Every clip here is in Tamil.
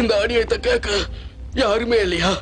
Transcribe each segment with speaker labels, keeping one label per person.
Speaker 1: இந்த அநியாயத்தை கேட்க யாருமே இல்லையா?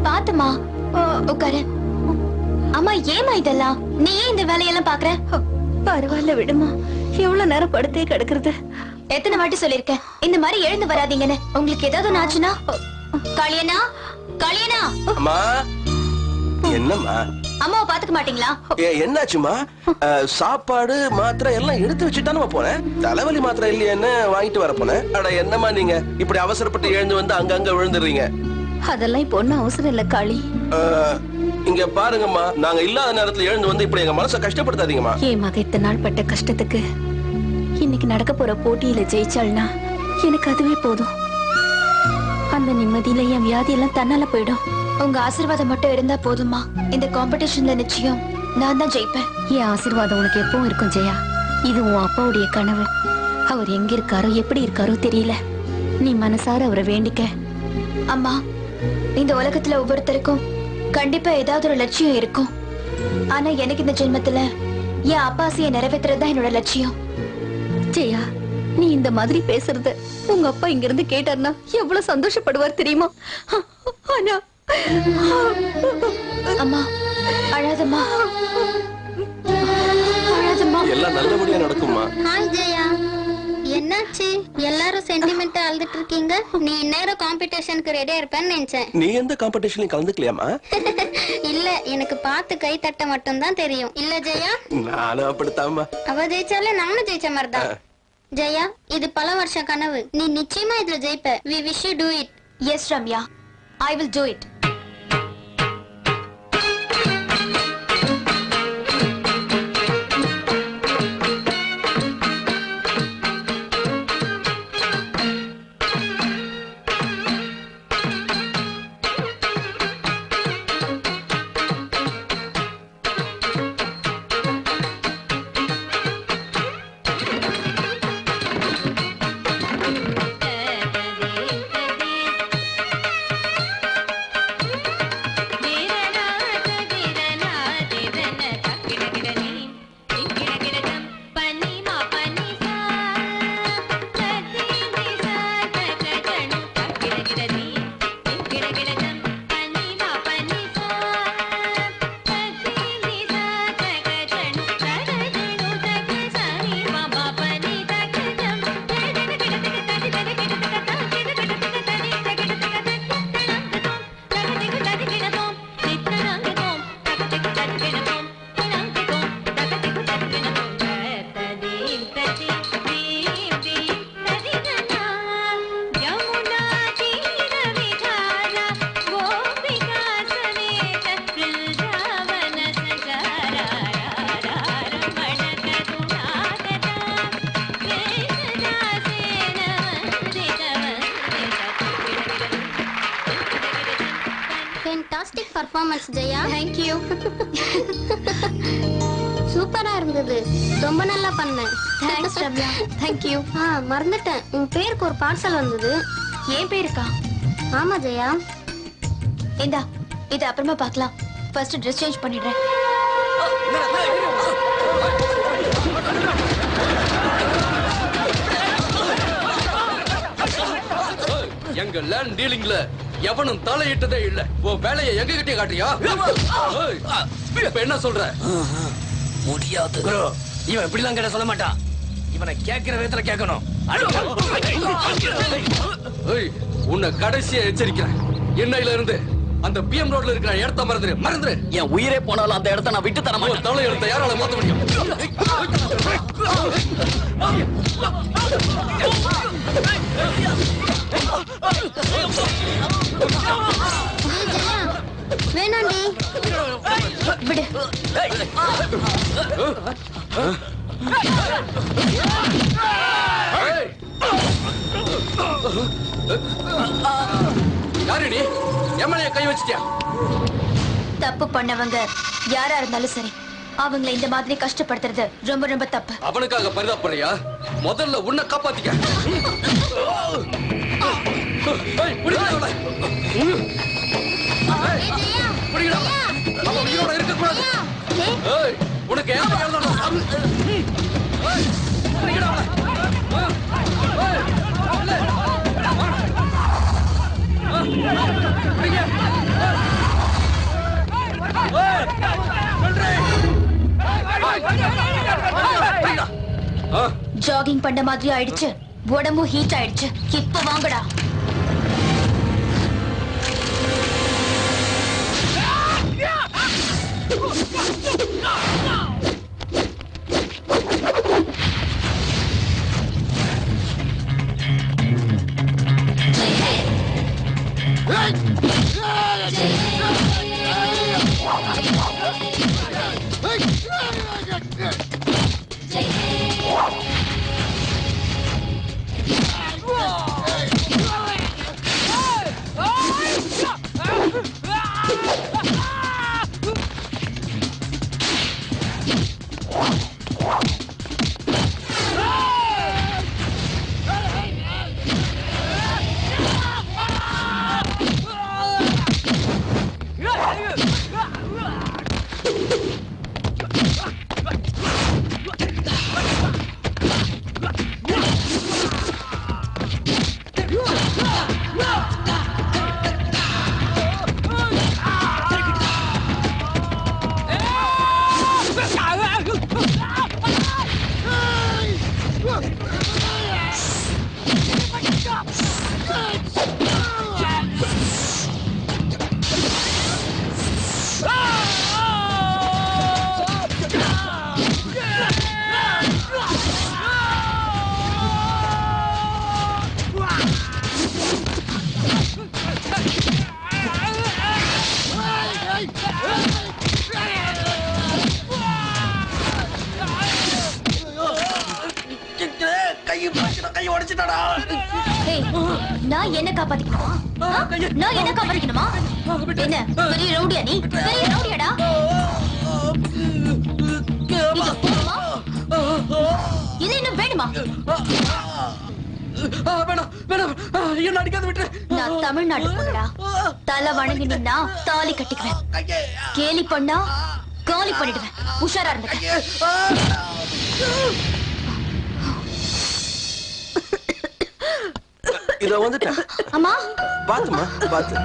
Speaker 2: பாத்துமா உட்காரு. அம்மா ஏமா இதெல்லாம்? நீ ஏன் இந்த வேலையெல்லாம் பாக்குற?
Speaker 3: பரவாயில்ல விடுமா, எவ்வளவு நேரம் படுத்தே கிடக்குறது.
Speaker 2: எத்தனை வாட்டி சொல்லிருக்கேன் இந்த மாதிரி எழுந்து வராதீங்கன்னு. உங்களுக்கு ஏதாவது ஆச்சுன்னா? காளியனா, காளியனா.
Speaker 1: அம்மா என்னம்மா?
Speaker 2: அம்மாவை பாத்துக்க மாட்டீங்களா?
Speaker 1: என்னாச்சுமா? சாப்பாடு மாத்திரை எல்லாம் எடுத்து வச்சுட்டானு போனேன். தலைவலி மாத்திரை இல்லையான்னு வாங்கிட்டு வர போனேன். அட என்னம்மா நீங்க இப்படி அவசரப்பட்டு எழுந்து வந்து அங்கங்க விழுந்துடுறீங்க.
Speaker 3: அதெல்லாம் இப்ப ஒன்னும் அவசரம் இல்ல காளி.
Speaker 1: இங்க பாருங்கம்மா, நாங்க இல்லாத நேரத்துல எழுந்து வந்து இப்படி எங்க மனசை கஷ்டப்படுத்தாதீங்கம்மா.
Speaker 3: என் மக இத்தனை நாள் பட்ட கஷ்டத்துக்கு இன்னைக்கு நடக்க போற போட்டியில ஜெயிச்சாள்னா எனக்கு அதுவே போதும். அந்த நிம்மதியில என் வியாதி எல்லாம் தன்னால போயிடும்.
Speaker 2: உங்க ஆசீர்வாதம் மட்டும் இருந்தா போதுமா? இந்த காம்படிஷன்ல நிச்சயம் நான் தான் ஜெயிப்பேன்.
Speaker 3: என் ஆசீர்வாதம் உனக்கு எப்பவும் இருக்கும் ஜெயா. இது உன் அப்பாவுடைய கனவு. அவர் எங்க இருக்காரோ எப்படி இருக்காரோ தெரியல. நீ மனசார அவரை வேண்டிக்க.
Speaker 2: அம்மா, இந்த உலகத்துல ஒவ்வொருத்தருக்கும் கண்டிப்பா ஏதாவது ஒரு லட்சியம் இருக்கும். ஆனா எனக்கு இந்த ஜென்மத்துல என் அப்பா ஆசையை நிறைவேற்றுறதுதான் என்னோட லட்சியம்.
Speaker 3: ஜெயா, நீ இந்த மாதிரி பேசுறத உங்க அப்பா இங்க இருந்து கேட்டார்னா எவ்வளவு சந்தோஷப்படுவார் தெரியுமா? ஆனா
Speaker 2: அம்மா, அழாதம்மா, அழாதம்மா.
Speaker 1: எல்லாம் நல்லபடியா நடக்குமா?
Speaker 4: ஹாய் ஜெயா, என்னாச்சு? எல்லாரும் சென்டிமெண்டா அழுதுட்டு இருக்கீங்க. நீ இந்நேரம் காம்படிஷனுக்கு ரெடியா இருப்பேன்னு நினைச்சேன்.
Speaker 1: நீ எந்த காம்படிஷன்லயும் கலந்துக்கலையாமா?
Speaker 4: இல்ல, எனக்கு பார்த்து கை தட்ட மட்டும் தான் தெரியும். இல்ல ஜெயா?
Speaker 1: நானும் அப்படித்தாமா.
Speaker 4: அவ ஜெயிச்சாலே நானும் ஜெயிச்ச மாதிரிதான். ஜெயா, இது பல வருஷ கனவு. நீ நிச்சயமா இதுல ஜெயிப்ப. We wish you do it.
Speaker 2: Yes, Ramya, I will do it.
Speaker 4: Fantastic performance Jaya.
Speaker 2: Thank you.
Speaker 4: சூப்பரா இருந்தது. ரொம்ப நல்லா பண்ண.
Speaker 2: Thanks, Ramya. Thank you.
Speaker 4: மறந்துட்டேன். உன் பேருக்கு ஒரு பார்சல் வந்தது.
Speaker 2: ஏன் பேருக்கா?
Speaker 4: ஆமா ஜெயா.
Speaker 2: இந்தா, இது அப்புறமா பார்க்கலாம். ஃபர்ஸ்ட் ட்ரெஸ் சேஞ்ச் பண்ணிடுறேன்.
Speaker 5: எங்க லேண்ட் டீலிங்ல எவனும் தலையிட்டதே இல்ல. உன் வேலையை எங்க கிட்டே காட்டியா? ஏய், இப்ப என்ன சொல்ற?
Speaker 6: முடியாது குரு. இவன் இப்படிலாம் கேட்ட சொல்ல மாட்டான். இவனை கேட்கிற விதத்துல கேட்கணும்.
Speaker 5: ஏய், உன்னை கடைசியா எச்சரிக்கிறேன். இன்னையில இருந்து அந்த பிஎம் ரோட்ல இருக்கிற இடத்த மறந்துரு.
Speaker 6: என் உயிரே போனாலும் அந்த இடத்த நான் விட்டு தர மாட்டேன்.
Speaker 5: தலை எடுத்த யாரால மாத்த முடியும்?
Speaker 4: வேணாண்டி.
Speaker 2: விடு.
Speaker 5: ஏய், யாரு நீ? எம்எல்ஏ கை வச்சிட்டியா?
Speaker 2: தப்பு பண்ணவங்க யாரா இருந்தாலும் சரி, அவங்களை இந்த மாதிரி கஷ்டப்படுத்துறது ரொம்ப ரொம்ப தப்பு.
Speaker 5: அவனுக்காக பரிதாபப்படுறியா? முதல்ல உன்னை காப்பாத்திக்க. ஏய், பிடிக்கடா அவனை. ஏய், பிடிக்கடா அவனை. அவன் உயிரோட இருக்கக்கூடாது. ஏய், உனக்கு என்ன எழுதணும்? ஏய், பிடிக்கடா அவனை. ஏய், இல்லை. பிடிங்க. ஏய், வெல்றே.
Speaker 2: ஜாகிங் பண்ண மாதிரி ஆயிடுச்சு, உடம்பும் ஹீட் ஆயிடுச்சு. இப்ப வாங்கடா. நான் என்ன காப்பாத்திக்கணுமா? நான் என்ன காப்பாத்திக்கணுமா? என்ன பெரிய ரவுடியா நீ? பெரிய ரவுடியாடா? இது போதுமா? இது இன்னும் வேணுமா?
Speaker 5: வேணாம் வேணாம், என்ன அடிக்காத விட்டு.
Speaker 2: நான் தமிழ்நாட்டு பொண்ணுடா. தலை வணங்கி நின்னா தாலி கட்டிக்குவேன். கேலி பண்ணா காலி பண்ணிடுவேன். உஷாரா இருந்துக்க.
Speaker 1: இத வந்துட்டேன்.
Speaker 2: அம்மா
Speaker 1: பாத்துமா பாத்து,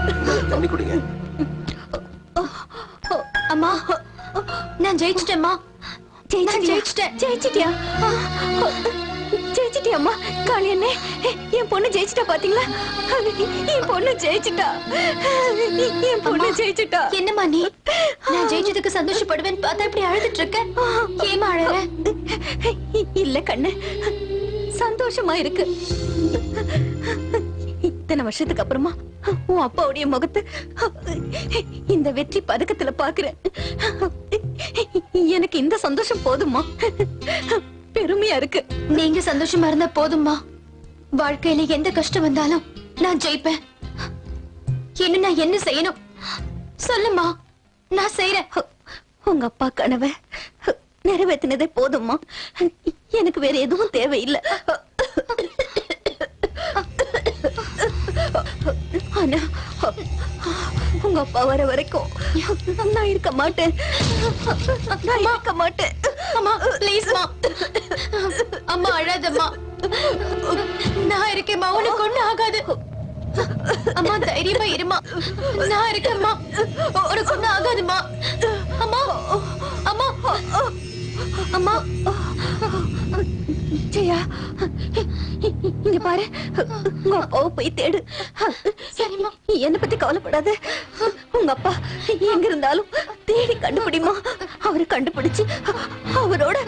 Speaker 1: தண்ணி குடிங்க.
Speaker 2: அம்மா நான் ஜெயிச்சிட்டேம்மா. ஜெயிச்சிட்டேன்.
Speaker 3: ஜெயிச்சிட்டியா? ஜெயிச்சிட்டியாம்மா? காளியண்ணே, என் பொண்ணு ஜெயிச்சிட்டா பாத்தீங்களா? என் பொண்ணு ஜெயிச்சிட்டா. என் பொண்ணு ஜெயிச்சிட்டா.
Speaker 2: என்னம்மா நீ? நான் ஜெயிச்சதுக்கு சந்தோஷப்படுவேன்னு பார்த்தா இப்படி அழுதுட்டு இருக்க. ஏமா அழற?
Speaker 3: இல்ல கண்ணு, சந்தோஷமா இருக்கு. இத்தனை வருஷத்துக்கு அப்புறமா உன் அப்பாவுடைய முகத்தை இந்த வெற்றி பதக்கத்துல பாக்குறேன். எனக்கு இந்த சந்தோஷம் போதுமா? பெருமையா இருக்கு.
Speaker 2: நீங்க சந்தோஷமா இருந்தா போதும்மா. வாழ்க்கையில எந்த கஷ்டம் வந்தாலும் நான் ஜெயிப்பேன். இன்னும் நான் என்ன செய்யணும் சொல்லுமா, நான் செய்யறேன்.
Speaker 3: உங்க அப்பா கனவை நிறைவேற்றினதே போதும்மா. எனக்கு வேற எதுவும் தேவையில்லை. ஆனா உங்க அப்பா வர வரைக்கும் நான் இருக்க மாட்டேன். நான் இருக்க மாட்டேன்.
Speaker 2: அம்மா ப்ளீஸ்மா. அம்மா அழாதம்மா. நான் இருக்கேம்மா, உனக்கு ஒண்ணு ஆகாது. அம்மா தைரியமா இருமா. நான் இருக்கேம்மா, உனக்கு ஒண்ணு ஆகாதுமா. அம்மா அம்மா
Speaker 3: அம்மா ஜெயா, இங்க பாரு, உங்க அப்பாவை போய் தேடு.
Speaker 2: சரிம்மா.
Speaker 3: என்ன பத்தி கவலைப்படாத. உங்க அப்பா எங்க இருந்தாலும் தேடி கண்டுபிடிமா. அவரை கண்டுபிடிச்சு அவரோட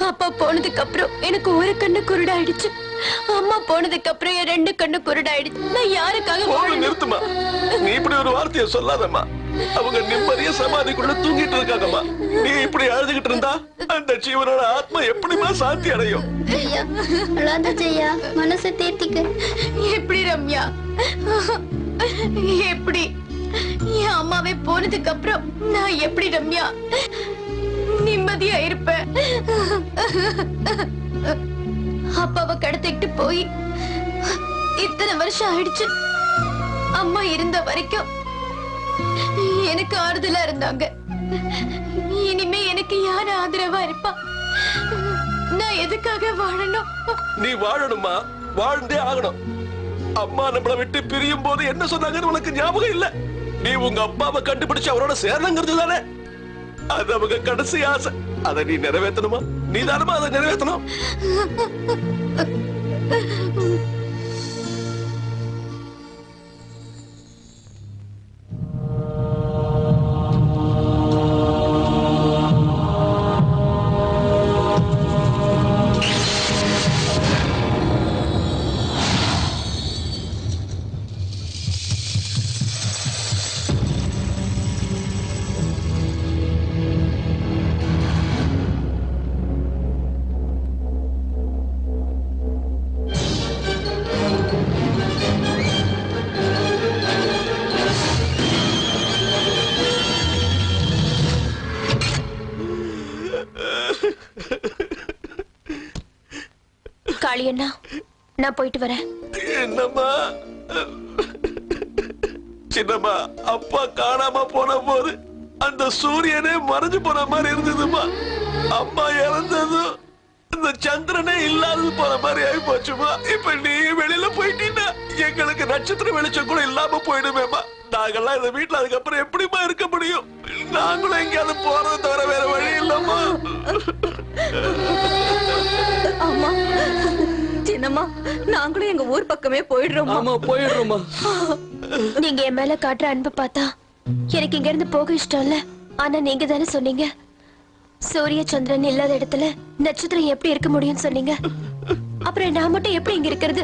Speaker 2: அப்பா போனதுக்கு அப்புறம் எனக்கு ஒரு கண்ணு குருடாயிடுச்சு. அம்மா போனதுக்கு அப்புறம் என் ரெண்டு கண்ணு குருடாயிடுச்சு. நான் யாருக்காக
Speaker 1: போதும்,
Speaker 2: வாழணும்?
Speaker 1: நிறுத்துமா. நீ இப்படி ஒரு வார்த்தையை சொல்லாதம்மா. அவங்க நிம்மதியா சமாதிக்குள்ள தூங்கிட்டு இருக்காங்கம்மா. நீ இப்படி அழுதுகிட்டு இருந்தா அந்த ஜீவனோட ஆத்மா எப்படிமா சாந்தி அடையும்?
Speaker 4: ஜெயா அழாத ஜெயா, மனசை தேத்திக்க.
Speaker 2: எப்படி ரம்யா? எப்படி? என் அம்மாவே போனதுக்கு அப்புறம் நான் எப்படி ரம்யா நிம்மதியா இருப்பேன்? அப்பாவை கடத்திட்டு போய் இத்தனை வருஷம் ஆயிடுச்சு. அம்மா இருந்த வரைக்கும் எனக்கு ஆறுதலா இருந்தாங்க. இனிமே எனக்கு யாரு ஆதரவா இருப்பா? நான் எதுக்காக வாழணும்?
Speaker 1: நீ வாழணுமா, வாழ்ந்தே ஆகணும். அம்மா நம்மளை விட்டு பிரியும் போது என்ன சொன்னாங்கன்னு உனக்கு ஞாபகம் இல்ல? நீ உங்க அப்பாவை கண்டுபிடிச்சு அவரோட சேரணுங்கிறது தானே அது அவங்க கடைசி ஆசை. அதை நீ நிறைவேற்றணுமா? நீ தானமா அதை நிறைவேற்றணும்.
Speaker 2: காளியண்ணா, நான் போயிட்டு வரேன்.
Speaker 1: என்னம்மா சின்னம்மா, அப்பா காணாம போன போது அந்த சூரியனே மறைஞ்சு போன மாதிரி இருந்ததுமா. அம்மா இறந்ததும் இந்த சந்திரனே இல்லாதது போன மாதிரி ஆகி போச்சுமா. இப்ப நீ வெளியில போயிட்டீன்னா எங்களுக்கு நட்சத்திர வெளிச்சம் கூட இல்லாம போயிடுமேமா. நாங்கெல்லாம் இந்த வீட்டுல அதுக்கப்புறம் எப்படிமா இருக்க முடியும்? நாங்களும் எங்கேயாவது போறது தவிர வேற வழி இல்லம்மா.
Speaker 3: ஆமா சின்னம்மா, நாங்களும் எங்க ஊர் பக்கமே போயிடுறோம்.
Speaker 5: ஆமா போயிடுறோமா.
Speaker 2: நீங்க என் மேல காட்டுற அன்பு பார்த்தா எனக்கு இங்க இருந்து போக இஷ்டம் இல்ல. ஆனா நீங்க தானே சொன்னீங்க சூரிய சந்திரன் இல்லாத இடத்துல நட்சத்திரம் எப்படி இருக்க முடியும்னு சொன்னீங்க. அப்புறம் நான் மட்டும் எப்படி இங்க இருக்கிறது?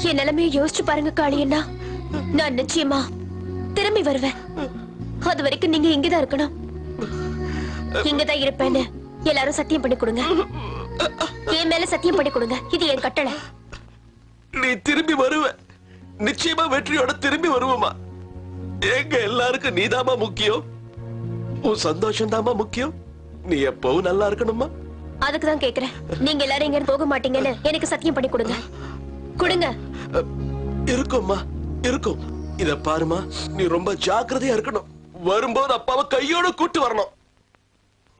Speaker 2: என் நிலைமையை யோசிச்சு பாருங்க காளியண்ணா. நான் நிச்சயமா திரும்பி வருவேன். அது வரைக்கும் நீங்க இங்கதான் இருக்கணும். இங்கதான் இருப்பேன்னு எல்லாரும் சத்தியம் பண்ணி கொடுங்க. என் மேல சத்தியம் பண்ணி கொடுங்க. இது என் கட்டளை.
Speaker 1: நீ திரும்பி வருவ. நிச்சயமா வெற்றியோட திரும்பி வருவமா. எங்க எல்லாருக்கும் நீதாமா முக்கியம். உன் சந்தோஷம் தாமா முக்கியம். நீ எப்பவும் நல்லா இருக்கணுமா.
Speaker 2: அதுக்குதான் கேக்குறேன். நீங்க எல்லாரும் இங்க போக மாட்டீங்கன்னு எனக்கு சத்தியம் பண்ணி கொடுங்க. கொடுங்க.
Speaker 1: இருக்கும்மா, இருக்கும். இத பாருமா, நீ ரொம்ப ஜாக்கிரதையா இருக்கணும். வரும்போது அப்பாவை கையோட கூட்டு வரணும்.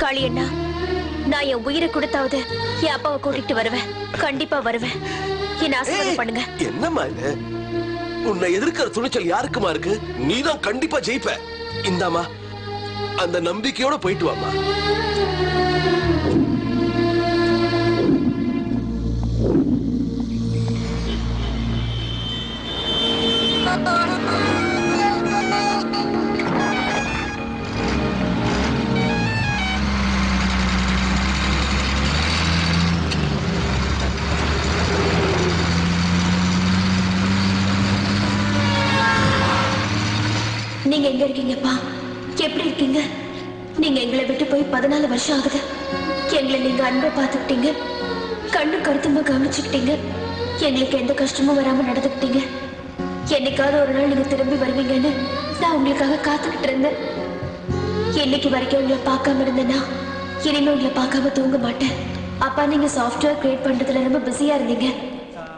Speaker 2: காளியண்ணா, நான் என் உயிரை கொடுத்தாவது என் அப்பாவை கூட்டிட்டு வருவேன். கண்டிப்பா வருவேன். என்ன ஆசீர்வாதம் பண்ணுங்க.
Speaker 1: என்னம்மா இது? உன்னை எதிர்க்கிற துணிச்சல் யாருக்குமா இருக்கு? நீதான் கண்டிப்பா ஜெயிப்ப. இந்தாமா, அந்த நம்பிக்கையோட போயிட்டு வாமா.
Speaker 2: நீங்க எங்க இருக்கீங்கப்பா? எப்படி இருக்கீங்க? நீங்க எங்களை விட்டு போய் 14 வருஷம் ஆகுது. எங்களை நீங்க அன்பை பார்த்துக்கிட்டீங்க, கண்ணு கருத்துமா கவனிச்சுக்கிட்டீங்க, எங்களுக்கு எந்த கஷ்டமும் வராம நடந்துக்கிட்டீங்க. என்னைக்காவது ஒரு நாள் நீங்க திரும்பி வருவீங்கன்னு நான் உங்களுக்காக காத்துக்கிட்டு இருந்தேன். என்னைக்கு வரைக்கும் உங்களை பார்க்காம இருந்தேன்னா இனிமே உங்களை பார்க்காம தூங்க மாட்டேன். அப்பா, நீங்க சாஃப்ட்வேர் கிரியேட் பண்றதுல ரொம்ப பிஸியா இருந்தீங்க.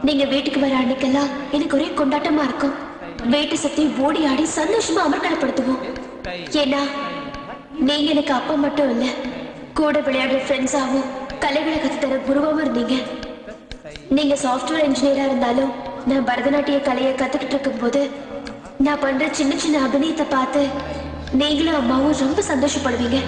Speaker 2: நீங்க வீட்டுக்கு வர அன்னைக்கெல்லாம் எனக்கு ஒரே கொண்டாட்டமா இருக்கும். வீட்டை சுத்தி ஓடி ஆடி சந்தோஷமா அமர்க்கலப்படுத்துவோம். ஏன்னா நீங்க எனக்கு அப்பா மட்டும் இல்ல, கூட விளையாடுற ஃப்ரெண்ட்ஸாவும் கலைகளை கத்து தர குருவாவும் இருந்தீங்க. நீங்க சாஃப்ட்வேர் இன்ஜினியரா இருந்தாலும் நான் பரதநாட்டிய கலையை கத்துக்கிட்டு இருக்கும் போது நான் பண்ற சின்ன சின்ன அபிநயத்தை பார்த்து நீங்களும் அம்மாவும் ரொம்ப சந்தோஷப்படுவீங்க.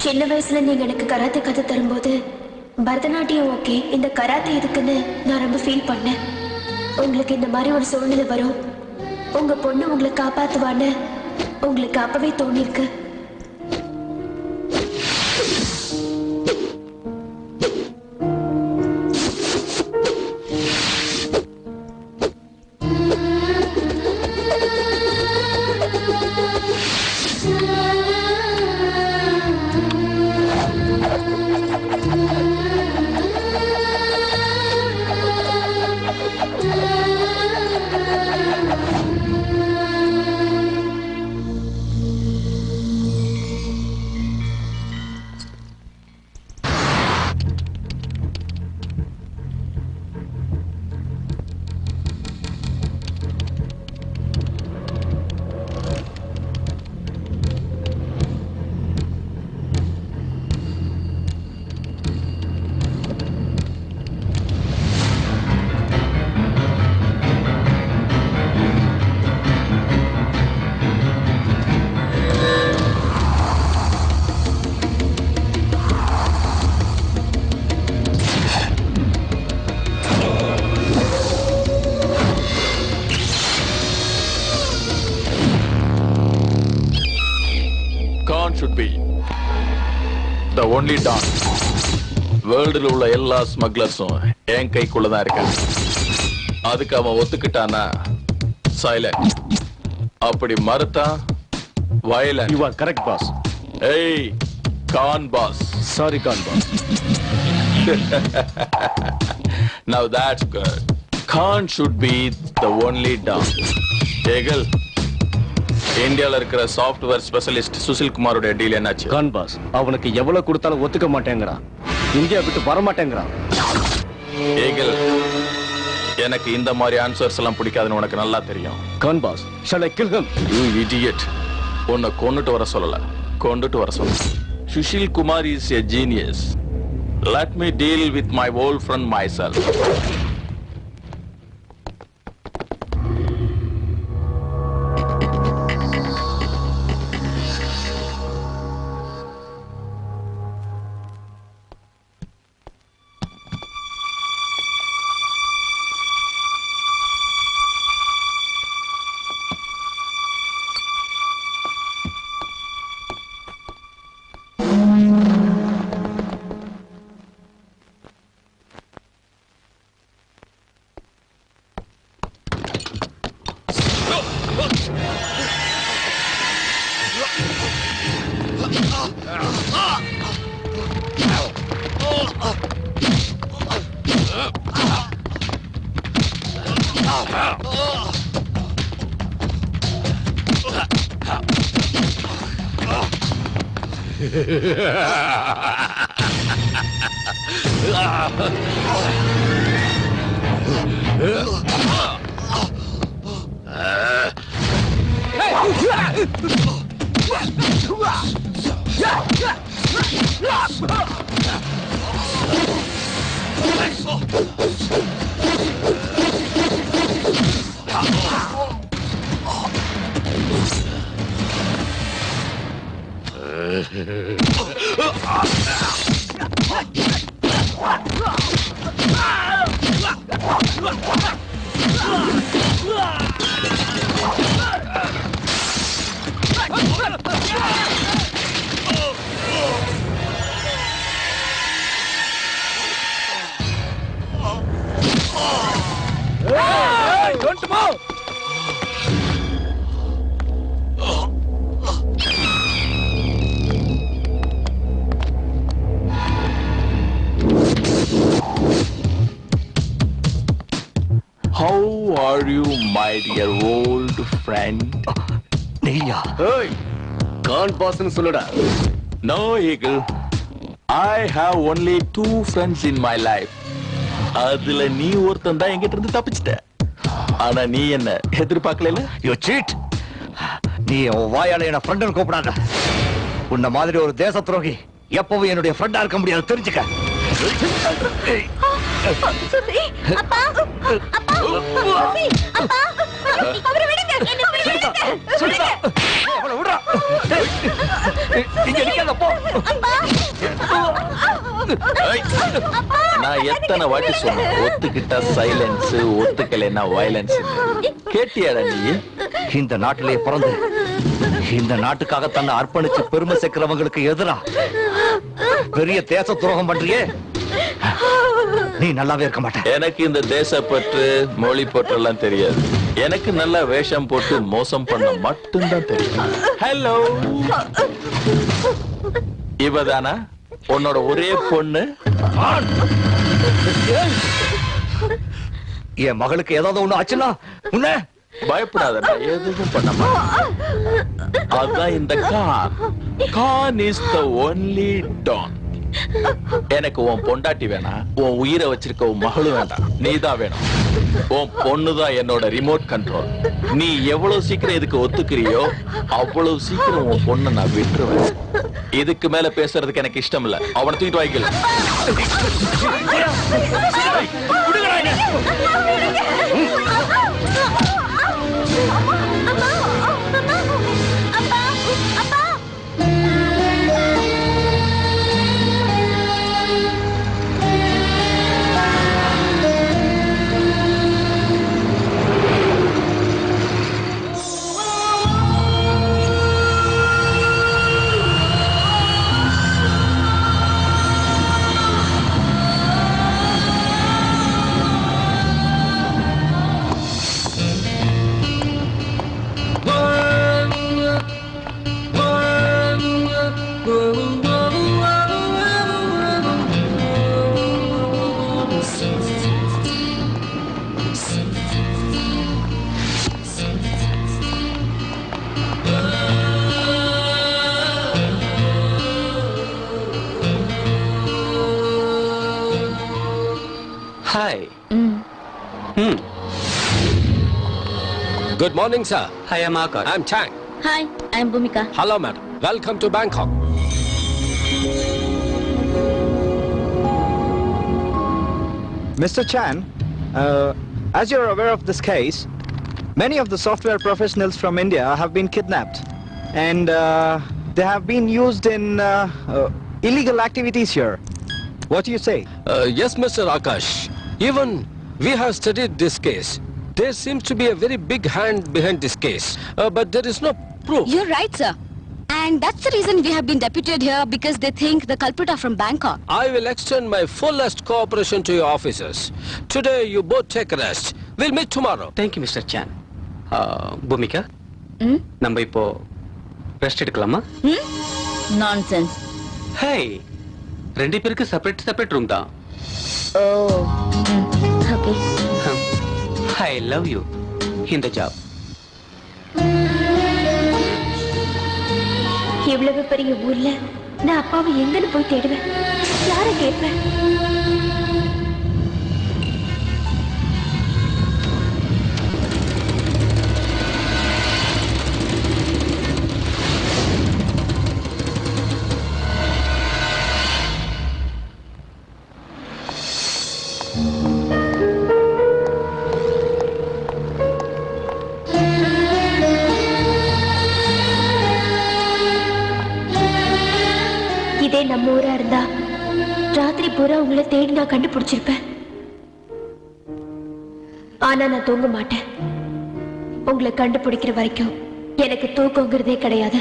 Speaker 2: சின்ன வயசுல நீங்க எனக்கு கராத்தே கத்து தரும்போது பரதநாட்டியம் ஓகே, இந்த கராத்தே எதுக்குன்னு நான் ரொம்ப ஃபீல் பண்ணேன். உங்களுக்கு இந்த மாதிரி ஒரு சூழ்நிலை வரும், உங்க பொண்ணு உங்களை காப்பாத்துவான்னு உங்களுக்கு அப்பவே தோணிருக்கு.
Speaker 7: should be the only don. வேர்ல்டுல உள்ள எல்லா ஸ்மக்லர்ஸும் என் கைக்குள்ளதான் இருக்காங்க. அதுக்கு அவன் ஒத்துக்கிட்டானா சைலண்ட், அப்படி மறுத்தா violent.
Speaker 8: You are correct, boss.
Speaker 7: ஏய் Khan boss.
Speaker 8: Sorry, Khan boss.
Speaker 7: Now that's good. Khan should be the only don. Ekal, இந்தியால இருக்கிற சாஃப்ட்வேர் ஸ்பெஷலிஸ்ட் சுசில் குமாரோட டீல் என்னாச்சு?
Speaker 8: Khan boss, அவனுக்கு எவ்வளவு கொடுத்தாலும் ஒத்துக்க மாட்டேங்கிறான். இந்தியா விட்டு வர மாட்டேங்கிறான்.
Speaker 7: ஏகல், எனக்கு இந்த மாதிரி ஆன்சர்ஸ் எல்லாம் பிடிக்காதுன்னு உனக்கு நல்லா தெரியும்.
Speaker 8: Khan boss, shall I kill him?
Speaker 7: You idiot. உன்னை கொன்னுட்டு வர சொல்லல, கொண்டுட்டு வர சொல்ல. Sushil Kumar is a genius. Let me deal with my old friend myself.
Speaker 8: Don't move!
Speaker 7: How are you, my dear old friend?
Speaker 8: நீயா? ஏய், கான் பாஸ்னு சொல்லுடா.
Speaker 7: No, Eagle. I have only 2 friends in my life. அதுல நீ ஒருத்தன் தான் என்கிட்ட இருந்து தப்பிச்சிட்ட. ஆனா நீ என்ன எதிர்பார்க்கல?
Speaker 9: You cheat. நீ உன் வாயால என்ன ஃப்ரெண்ட்னு கூப்பிடாத. உன்ன மாதிரி ஒரு தேச துரோகி எப்பவும் என்னுடைய ஃப்ரெண்டா இருக்க முடியாது, தெரிஞ்சுக்க.
Speaker 2: சுசி, அப்பா, அப்பா, சுசி, அப்பா, அவரை விடுங்க, என்னை விடுங்க, விடுங்க.
Speaker 9: அவளை விடுறா. இங்க நிக்காத, போ.
Speaker 7: நான் எத்தனை வாட்டி சொன்னேன், ஒத்துக்கிட்டா சைலன்ஸ், ஒத்துக்கலைன்னா வயலன்ஸ். கேட்டியாடா நீ?
Speaker 9: இந்த நாட்டிலே பிறந்து இந்த நாட்டுக்காக தன்னை அர்ப்பணிச்சு பெருமை சேர்க்கிறவங்களுக்கு எதிரா பெரிய தேச துரோகம் பண்றியே, நீ நல்லாவே இருக்க மாட்ட.
Speaker 7: எனக்கு இந்த தேசப்பற்று, மொழி பற்று எல்லாம் தெரியாது. எனக்கு நல்ல வேஷம் போட்டு மோசம் பண்ண மட்டும்தான் தெரியும். ஹலோ, இவதானா உன்னோட ஒரே பொண்ணு?
Speaker 9: என் மகளுக்கு ஏதாவது ஒண்ணு ஆச்சுன்னா உன்ன
Speaker 7: பயப்படாத, நான் எதுவும் பண்ண மாட்டேன். அதான் இந்த Khan. Khan is the only don. எனக்கு உன் பொண்டாட்டி வேணாம், உன் உயிரை வச்சிருக்க உன் மகளும் வேண்டாம், நீதான் வேணும். உன் பொண்ணுதான் என்னோட ரிமோட் கண்ட்ரோல். நீ எவ்வளவு சீக்கிரம் இதுக்கு ஒத்துக்கிறியோ அவ்வளவு சீக்கிரம் உன் பொண்ணை நான் விட்டுருவேன். இதுக்கு மேல பேசுறதுக்கு எனக்கு இஷ்டம் இல்ல. அவனை தூக்கிட்டு வாய்க்கல.
Speaker 8: Good morning, sir.
Speaker 6: Hi, I'm Akash.
Speaker 8: I'm Chang.
Speaker 2: Hi I'm Bhoomika.
Speaker 8: Hello, madam. Welcome to Bangkok.
Speaker 10: Mr. Chan, as you're aware of this case, many of the software professionals from India have been kidnapped and they have been used in illegal activities here. What do you say?
Speaker 8: Yes, Mr. Akash. Even we have studied this case. There seems to be a very big hand behind this case, but there is no proof.
Speaker 3: You're right, sir. And that's the reason we have been deputed here, because they think the culprit are from Bangkok.
Speaker 8: I will extend my fullest cooperation to your officers. Today, you both take rest. We'll meet tomorrow.
Speaker 6: Thank you, Mr. Chan. Bhoomika நம்ம இப்போ ரெஸ்ட் எடுக்கலாமா?
Speaker 3: Nonsense.
Speaker 6: ஹே, ரெண்டு பேருக்கு செப்பரேட் ரூம் தான்.
Speaker 3: Oh. Okay.
Speaker 6: I love you. இந்த ஜாப்.
Speaker 2: இவ்வளவு பெரிய ஊர்ல நான் அப்பாவை எங்கன்னு போய் தேடுவேன்? யார கேட்பேன்? இதே நம்ம ஊரா இருந்தா ராத்திரி பூரா உங்களை தேடி நான் கண்டுபிடிச்சிருப்பேன். ஆனா நான் தூங்க மாட்டேன். உங்களை கண்டுபிடிக்கிற வரைக்கும் எனக்கு தூக்கங்கிறதே கிடையாது.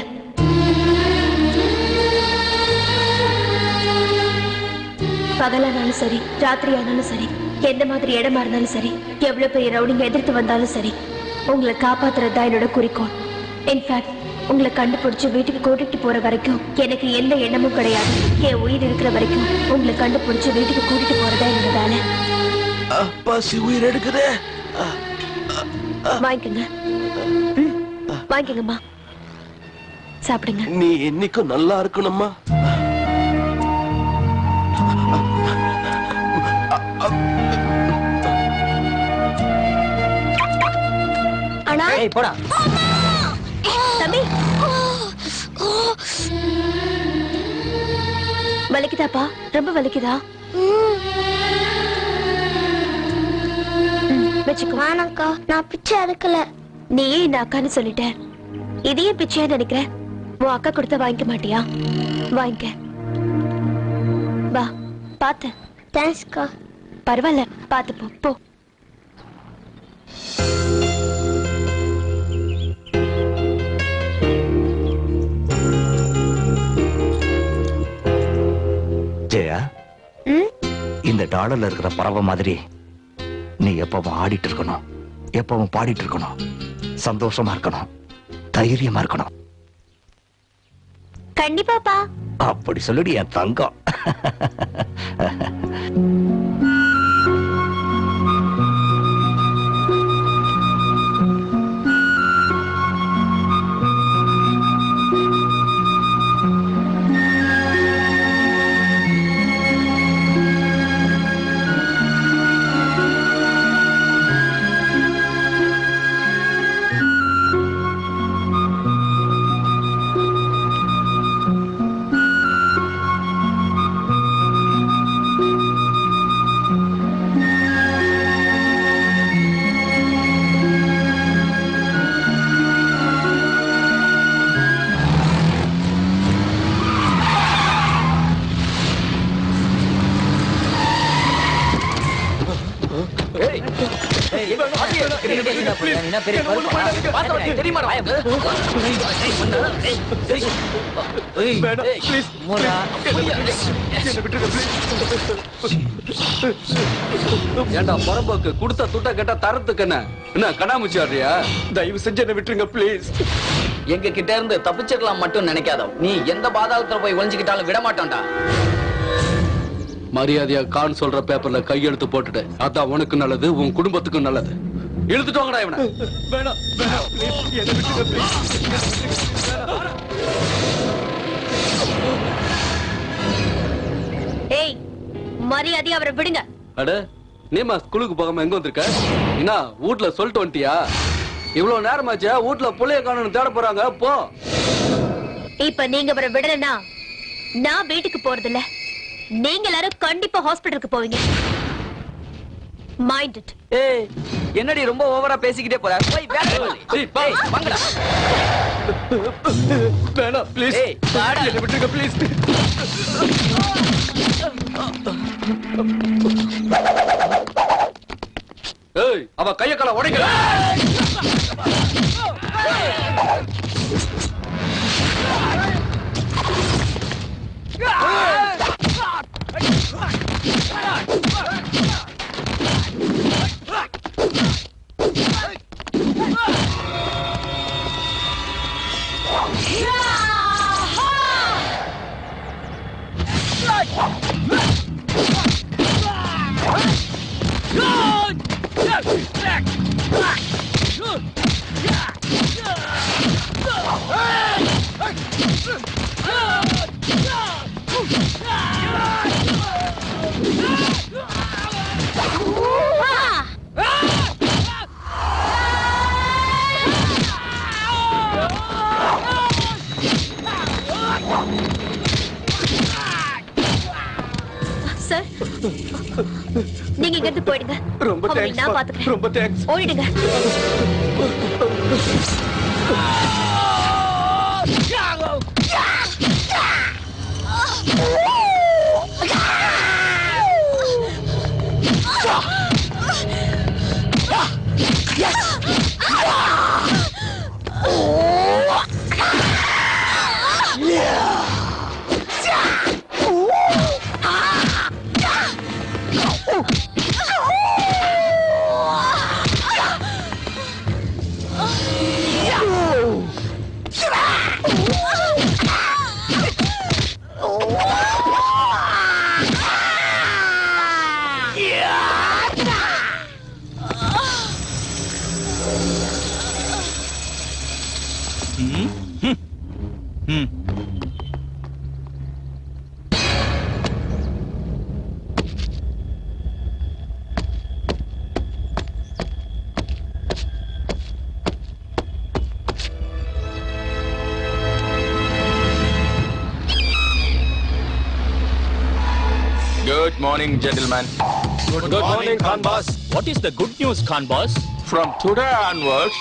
Speaker 2: பகலானாலும் சரி, ராத்திரி ஆனாலும் சரி, எந்த மாதிரி இடமா இருந்தாலும் சரி, எவ்வளவு பெரிய ரவுடிங்க எதிர்த்து வந்தாலும் சரி, உங்களை காப்பாத்துறதுதான் என்னோட குறிக்கோள். இன்ஃபேக்ட் உங்களை கண்டுபிடிச்சு வீட்டுக்கு கூட்டிட்டு போற வரைக்கும் எனக்கு எந்த எண்ணமும் கிடையாது. என் உயிர் இருக்கிற வரைக்கும் உங்களை கண்டுபிடிச்சு வீட்டுக்கு கூட்டிட்டு போறதா என்னோட வேலை.
Speaker 1: பசி உயிர் எடுக்குதே.
Speaker 2: வாங்கிக்கங்க. வாங்கிக்கங்கம்மா, சாப்பிடுங்க.
Speaker 1: நீ என்னைக்கும் நல்லா இருக்கணும்மா.
Speaker 2: அண்ணா,
Speaker 6: ஏய் போடா.
Speaker 2: தம்பி, வலிக்குதாப்பா? ரொம்ப வலிக்குதா? வச்சுக்கோ.
Speaker 4: வானக்கா, நான் பிச்சை எடுக்கல.
Speaker 2: நீயே இந்த அக்கான்னு சொல்லிட்ட, இதையே பிச்சையா நினைக்கிற? உன் அக்கா கொடுத்த வாங்கிக்க மாட்டியா? வாங்கிக்க. வா, பாத்து.
Speaker 4: தேங்க்ஸ்க்கா.
Speaker 2: பரவாயில்ல, பாத்து போ. போ.
Speaker 9: ஜெயா, இந்த டாலர்ல இருக்கிற பறவை மாதிரி நீ எப்பவும் ஆடிட்டு இருக்கணும், எப்பவும் பாடிட்டு இருக்கணும், சந்தோஷமா இருக்கணும், தைரியமா இருக்கணும்.
Speaker 2: கண்டிப்பாப்பா.
Speaker 9: அப்படி சொல்லுடி என் தங்கம்.
Speaker 5: ஏண்டா புறம்போக்கு கொடுத்த துட்ட கேட்டா தரத்துக்கு என்ன கண்ணாமூச்சி ஆடுறியா?
Speaker 1: தயவு செஞ்சு என்ன விட்டுருங்க ப்ளீஸ்.
Speaker 6: எங்க கிட்ட இருந்து தப்பிச்சிடலாம் மட்டும் நினைக்காத. நீ எந்த பாதாளத்துல போய் ஒளிஞ்சுக்கிட்டாலும் விட மாட்டோம்டா.
Speaker 5: மரியாதையா கான் சொல்ற பேப்பர்ல கையெழுத்து போட்டுட்டு, அதான் உனக்கு நல்லது, உன் குடும்பத்துக்கும் நல்லது. இழுத்துட்டோங்கடா இவனை.
Speaker 1: வேணாம் வேணாம் ப்ளீஸ், என்ன விட்டுருங்க ப்ளீஸ்.
Speaker 2: ஏய், மரியாதையா அவரை விடுங்க.
Speaker 5: அட, நீமா ஸ்கூலுக்கு போகாம எங்க வந்திருக்க? என்ன வீட்ல சொல்லிட்டு வந்துட்டியா? இவ்வளவு நேரமாச்சா வீட்டுல புள்ளைய காணணும் தேட போறாங்க போ.
Speaker 2: இப்ப நீங்க வர விடலனா நான் வீட்டுக்கு போறதில்ல. நீங்க எல்லாரும் கண்டிப்பா ஹாஸ்பிடலுக்கு போவீங்க. Mind it.
Speaker 6: ஏய் என்னடி ரொம்ப ஓவரா பேசிக்கிட்டே போற? போய் வேலை வாங்கடா.
Speaker 5: வேணா ப்ளீஸ்.
Speaker 6: ஏய் வாடா.
Speaker 5: என்ன விட்டுருங்க ப்ளீஸ். ஏய் அவ கைய கால உடைக்கல.
Speaker 2: சார் நீங்க இங்க இருந்து போயிடுங்க.
Speaker 5: ரொம்ப
Speaker 2: அவங்களை
Speaker 5: தேங்க்ஸ்.
Speaker 2: நான் பாத்துக்கிறேன்.
Speaker 5: ரொம்ப thanks.
Speaker 2: ஓடிடுங்க.
Speaker 7: Good morning, gentlemen.
Speaker 8: Good morning, Khan boss.
Speaker 7: What is the good news, Khan boss? From today onwards,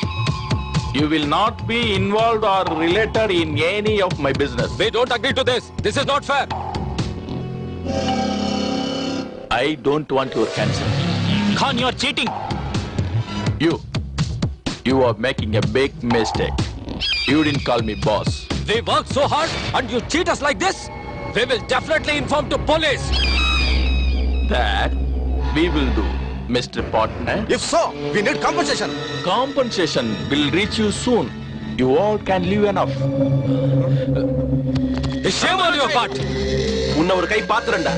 Speaker 7: you will not be involved or related in any of my business.
Speaker 8: We don't agree to this. This is not fair.
Speaker 7: I don't want your consent. Khan, you are cheating. You are making a big mistake. You didn't call me boss.
Speaker 8: We work so hard and you cheat us like this? We will definitely inform to police.
Speaker 7: That we will do, Mr. Partner.
Speaker 1: If so, we need compensation.
Speaker 7: Compensation will reach you soon. You all can live enough.
Speaker 8: Shame on your part.
Speaker 1: உன்னை ஒரு கை பாத்துறேன்டா.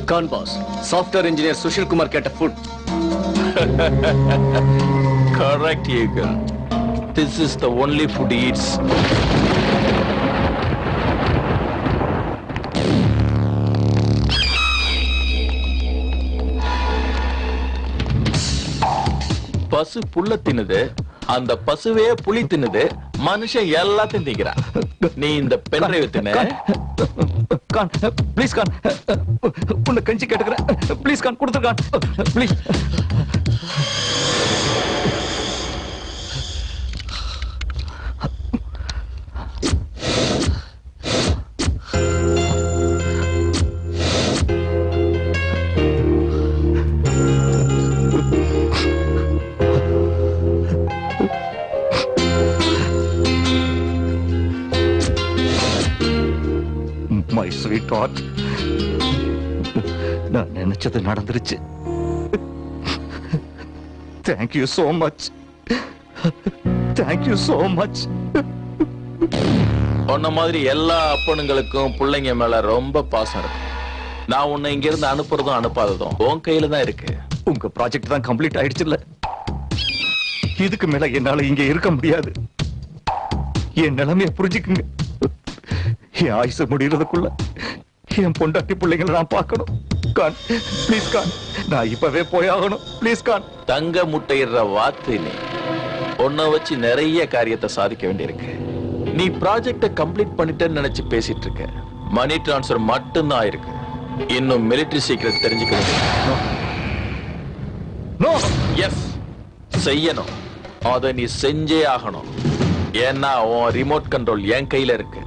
Speaker 5: Khan boss, software engineer Sushil Kumar கேட்ட food.
Speaker 7: Correct, Eagle. This is the only food he eats. பசு புல்ல தின்னுது, அந்த பசுவே புலி தின்னுது, மனுஷன் எல்லாத்தையும் திங்கிறான். நீ இந்த பென்ட்ரைவ் தின்னு.
Speaker 9: கான் ப்ளீஸ் கான், உன்னை கஞ்சி கேட்டுக்கிறேன். ப்ளீஸ் கான் கொடுத்துரு கான், ப்ளீஸ். My sweetheart, நான் நினைச்சது நடந்துருச்சு. Thank you so much. Thank you so much.
Speaker 7: உன்ன மாதிரி எல்லா அப்பனுங்களுக்கும் பிள்ளைங்க மேல ரொம்ப பாசம் இருக்கு. நான் உன்னை இங்க இருந்து அனுப்புறதும் அனுப்பாததும் உன் கையில தான் இருக்கு.
Speaker 9: உங்க ப்ராஜெக்ட் தான் கம்ப்ளீட் ஆயிடுச்சுல்ல, இதுக்கு மேல என்னால இங்க இருக்க முடியாது. என் நிலைமைய புரிஞ்சுக்குங்க. என் ஆயுசு முடியறதுக்குள்ள என் பொண்டாட்டி பிள்ளைங்களை நான் பார்க்கணும். கான், ப்ளீஸ் கான், நான் இப்பவே போயாகணும். ப்ளீஸ் கான்.
Speaker 7: தங்க முட்டையிடுற வார்த்தை நீ. உன்னை வச்சு நிறைய காரியத்தை சாதிக்க வேண்டியிருக்கு. நீ ப்ராஜெக்ட கம்ப்ளீட் பண்ணிட்டேன்னு நினைச்சு பேசிட்டு இருக்க. மணி டிரான்ஸ்ஃபர் மட்டும்தான் ஆயிருக்கு. இன்னும் மிலிட்டரி சீக்ரெட் தெரிஞ்சுக்க வேண்டியது.
Speaker 9: நோ,
Speaker 7: எஸ், செய்யணும். அதை நீ செஞ்சே ஆகணும். ஏன்னா உன் ரிமோட் கண்ட்ரோல் என் கையில இருக்கு.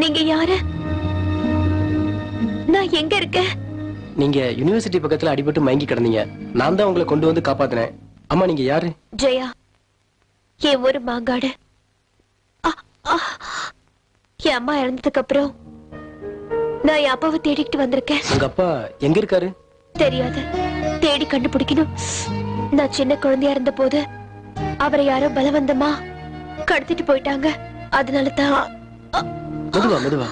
Speaker 2: நீங்க யாரு? நான் எங்க இருக்கேன்?
Speaker 6: நீங்க யுனிவர்சிட்டி பக்கத்துல அடிபட்டு மயங்கி கிடந்தீங்க. நான் தான் உங்களை கொண்டு வந்து காப்பாத்தினேன். அம்மா நீங்க யாரு?
Speaker 2: ஜெயா, என் ஒரு மாங்காடு. என் அம்மா இறந்ததுக்கு அப்புறம் நான் என் அப்பாவை தேடிக்கிட்டு வந்திருக்கேன்.
Speaker 6: உங்க அப்பா எங்க இருக்காரு?
Speaker 2: தெரியாது, தேடி கண்டுபிடிக்கணும். நான் சின்ன குழந்தையா இருந்த போது அவரை யாரோ பலவந்தமா கடத்திட்டு போயிட்டாங்க. அதனால தான்.
Speaker 6: மெதுவா மெதுவா,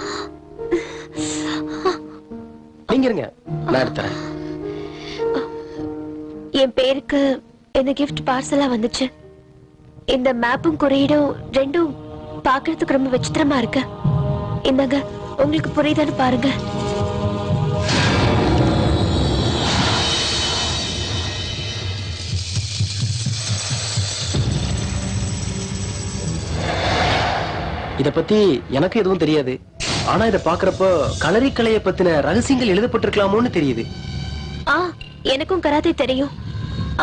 Speaker 6: நீங்க இருங்க, நான் எடுத்துறேன்.
Speaker 2: என் பேருக்கு இந்த கிஃப்ட் பார்சலா வந்துச்சு. இந்த மேப்பும் குறியீடும் ரெண்டும் பார்க்கிறதுக்கு ரொம்ப விசித்திரமா இருக்கு. இந்தாங்க, உங்களுக்கு புரியுதான்னு பாருங்க.
Speaker 6: இத பத்தி எனக்கு எதுவும் தெரியாது. ஆனா இத பாக்குறப்போ களரி கலையை பத்தின ரகசியங்கள் எழுதப்பட்டிருக்கலாமோன்னு தெரியுது.
Speaker 2: எனக்கும் கராத்தே தெரியும்.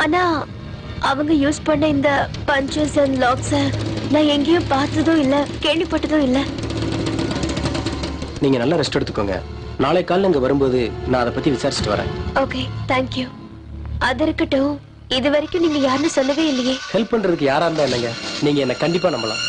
Speaker 2: ஆனா அவங்க யூஸ் பண்ண இந்த பஞ்சஸ் அண்ட் லாக்ஸ் நான் எங்கேயும் பார்த்ததும் இல்ல, கேள்விப்பட்டதும் இல்ல.
Speaker 6: நீங்க நல்லா ரெஸ்ட் எடுத்துக்கோங்க. நாளை காலையில இங்க வரும்போது நான் அதை பத்தி விசாரிச்சுட்டு வரேன்.
Speaker 2: Okay, thank you. அது இருக்கட்டும், இது வரைக்கும் நீங்க யாருன்னு சொல்லவே இல்லையே.
Speaker 6: ஹெல்ப் பண்றதுக்கு யாரா இருந்தா என்னங்க, நீங்க என்ன கண்டிப்பா நம்பலாம்.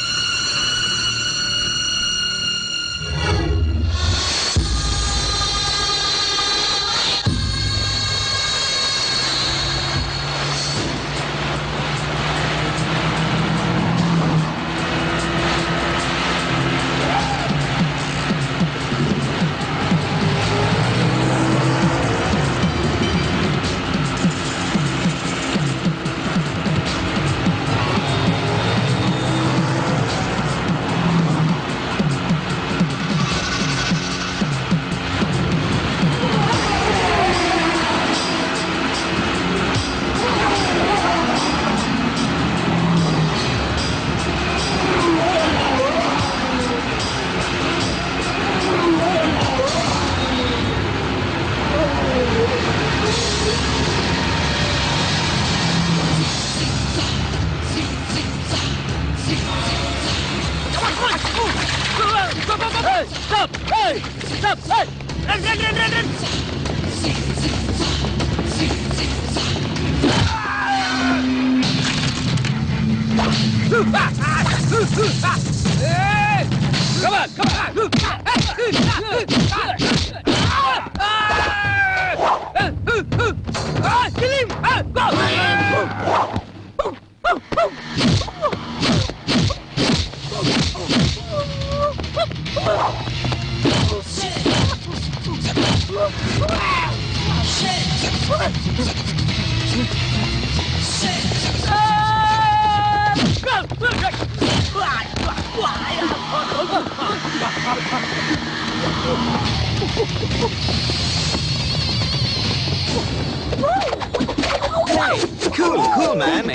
Speaker 10: Cool, man.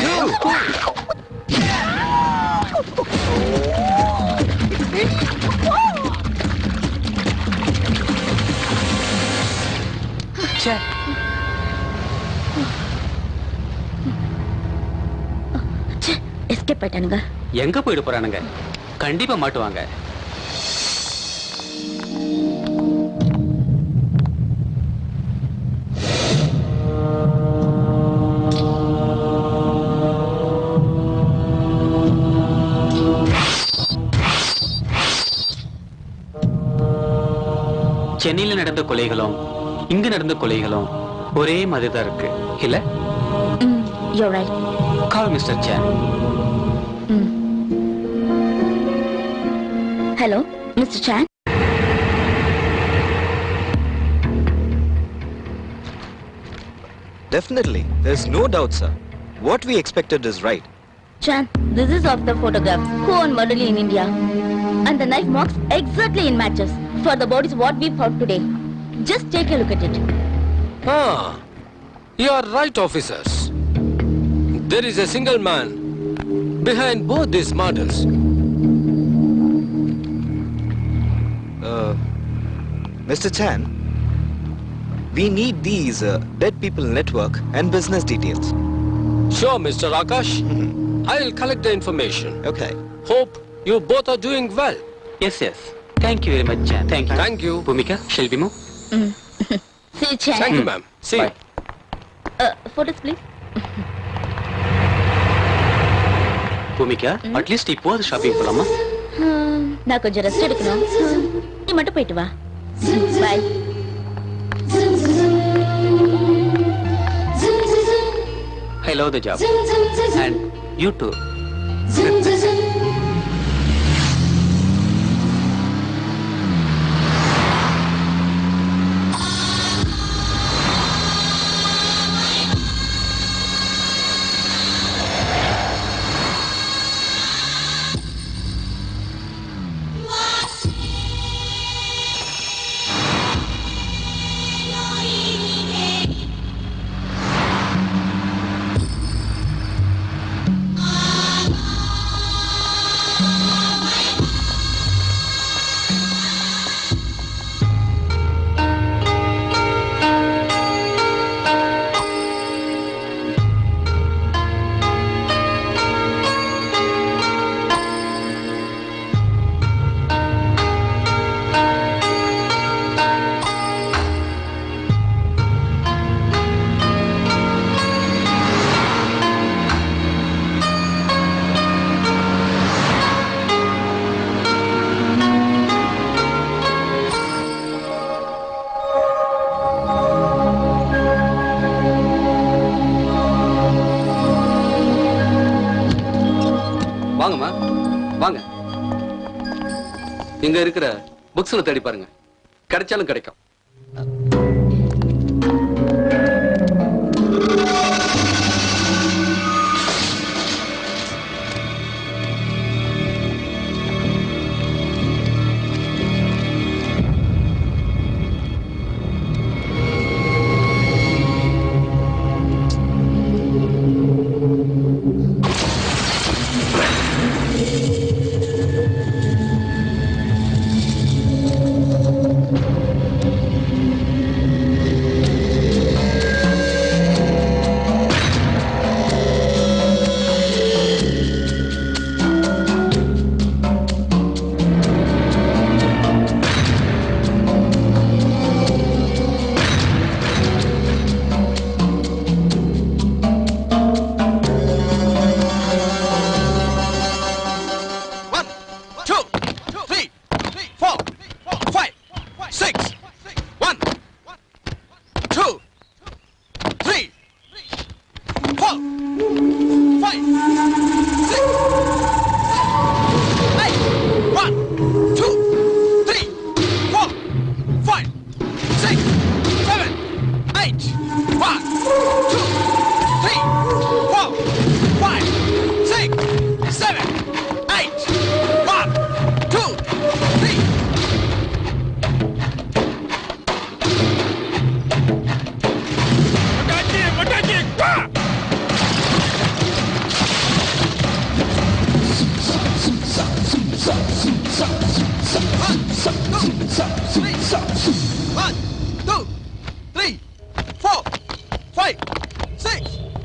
Speaker 10: Cool.
Speaker 3: எஸ்கேப் ஆயிட்டானுங்க.
Speaker 6: எங்க போயிட்டு போறானுங்க? கண்டிப்பா மாட்டுவாங்க.
Speaker 11: சென்னையில நடந்த கொலைகளும் இங்க நடந்த கொலைகளும் ஒரே மாதிரி தான் இருக்கு இல்ல?
Speaker 3: You're right.
Speaker 11: Call Mr. Chan.
Speaker 3: Hello, Mr. Chan.
Speaker 10: Definitely. There's no doubt, sir. What we expected is right.
Speaker 3: Chan, this is of the photograph who on murderly in India. And the knife marks exactly in matches for the bodies what we found today. Just take a look at it.
Speaker 8: Ah, you are right, officers. There is a single man behind both these murders.
Speaker 10: Mr. Chan, we need these dead people network and business details.
Speaker 8: Sure, Mr. Akash. I'll collect the information.
Speaker 10: Okay.
Speaker 8: Hope you both are doing well.
Speaker 11: Yes, yes. Thank you very much, Chan. Thank you.
Speaker 8: Thank you.
Speaker 11: Bhumika, shall we move?
Speaker 3: See you, Chan.
Speaker 8: Thank you, ma'am. See you.
Speaker 3: Photos, please.
Speaker 11: Bhumika, at least இப்போது ஷாப்பிங் போலாமா?
Speaker 3: நான் கொஞ்சம் ரெஸ்ட் எடுக்கணும். நீ மட்டும் போயிட்டு வா. Bye.
Speaker 11: I love the job. And you too.
Speaker 5: வாங்கம்மா வாங்க. இங்க இருக்கிற புக்ஸ்ல தேடி பாருங்க, கிடைச்சாலும் கிடைக்கும்.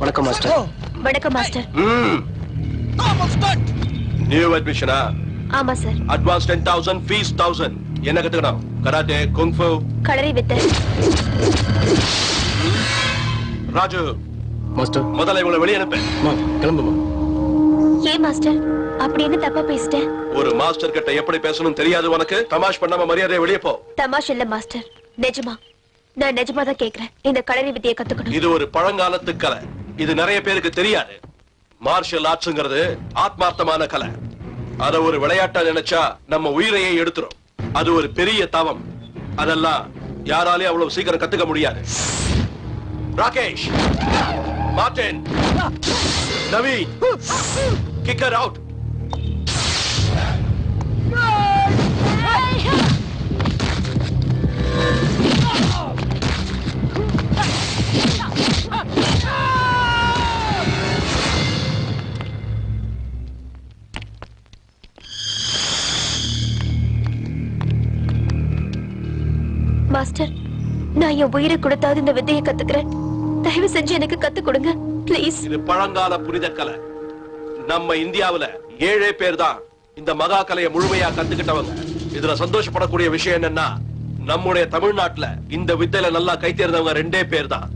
Speaker 6: வணக்கம் மாஸ்டர்.
Speaker 2: வணக்கம் மாஸ்டர்.
Speaker 1: நியூ அட்மிஷனா?
Speaker 2: ஆமா சார்.
Speaker 1: Advance 10,000, fees 1,000. என்ன கத்துக்கணும்? கராத்தே, குங்ஃபு,
Speaker 2: களரி வித்தை.
Speaker 1: ராஜு
Speaker 6: மாஸ்டர்,
Speaker 1: முதல்ல இவங்களை வெளியே அனுப்பு.
Speaker 6: கிளம்புமா.
Speaker 2: ஏன் மாஸ்டர் அப்படி என்ன தப்பா பேசிட்டேன்?
Speaker 1: ஒரு மாஸ்டர் கிட்ட எப்படி பேசணும் தெரியாது உனக்கு? தமாஷ் பண்ணாம மரியாதையை வெளியே போ.
Speaker 2: தமாஷ் இல்ல மாஸ்டர், நிஜமா நான் நிஜமா தான் கேக்குறேன். இந்த களரி வித்தையை கத்துக்கணும்.
Speaker 1: இது ஒரு பழங்காலத்து கலை. இது நிறைய பேருக்கு தெரியாது. மார்ஷல் ஆர்ட்ஸ்ங்கிறது ஆத்மார்த்தமான கலை. அத ஒரு விளையாட்டா நினைச்சா நம்ம உயிரையே எடுத்துரும். அது ஒரு பெரிய தவம். அதெல்லாம் யாராலையும் அவ்வளவு சீக்கிரம் கத்துக்க முடியாது. Rakesh, Martin, Naveen, kick her out.
Speaker 2: Master, நான் என் உயிரை கொடுத்தாவது இந்த வித்தையை கத்துக்கிறேன். தயவு செஞ்சு எனக்கு கத்து கொடுங்க ப்ளீஸ்.
Speaker 1: இது பழங்கால புனித கலை. நம்ம இந்தியாவுல 7 பேர் தான் இந்த மகா கலையை முழுமையா கத்துக்கிட்டவங்க. இதுல சந்தோஷப்படக்கூடிய விஷயம் என்னன்னா, நம்முடைய தமிழ்நாட்டுல இந்த வித்தையில நல்லா கை தேர்ந்தவங்க 2 பேர் தான்.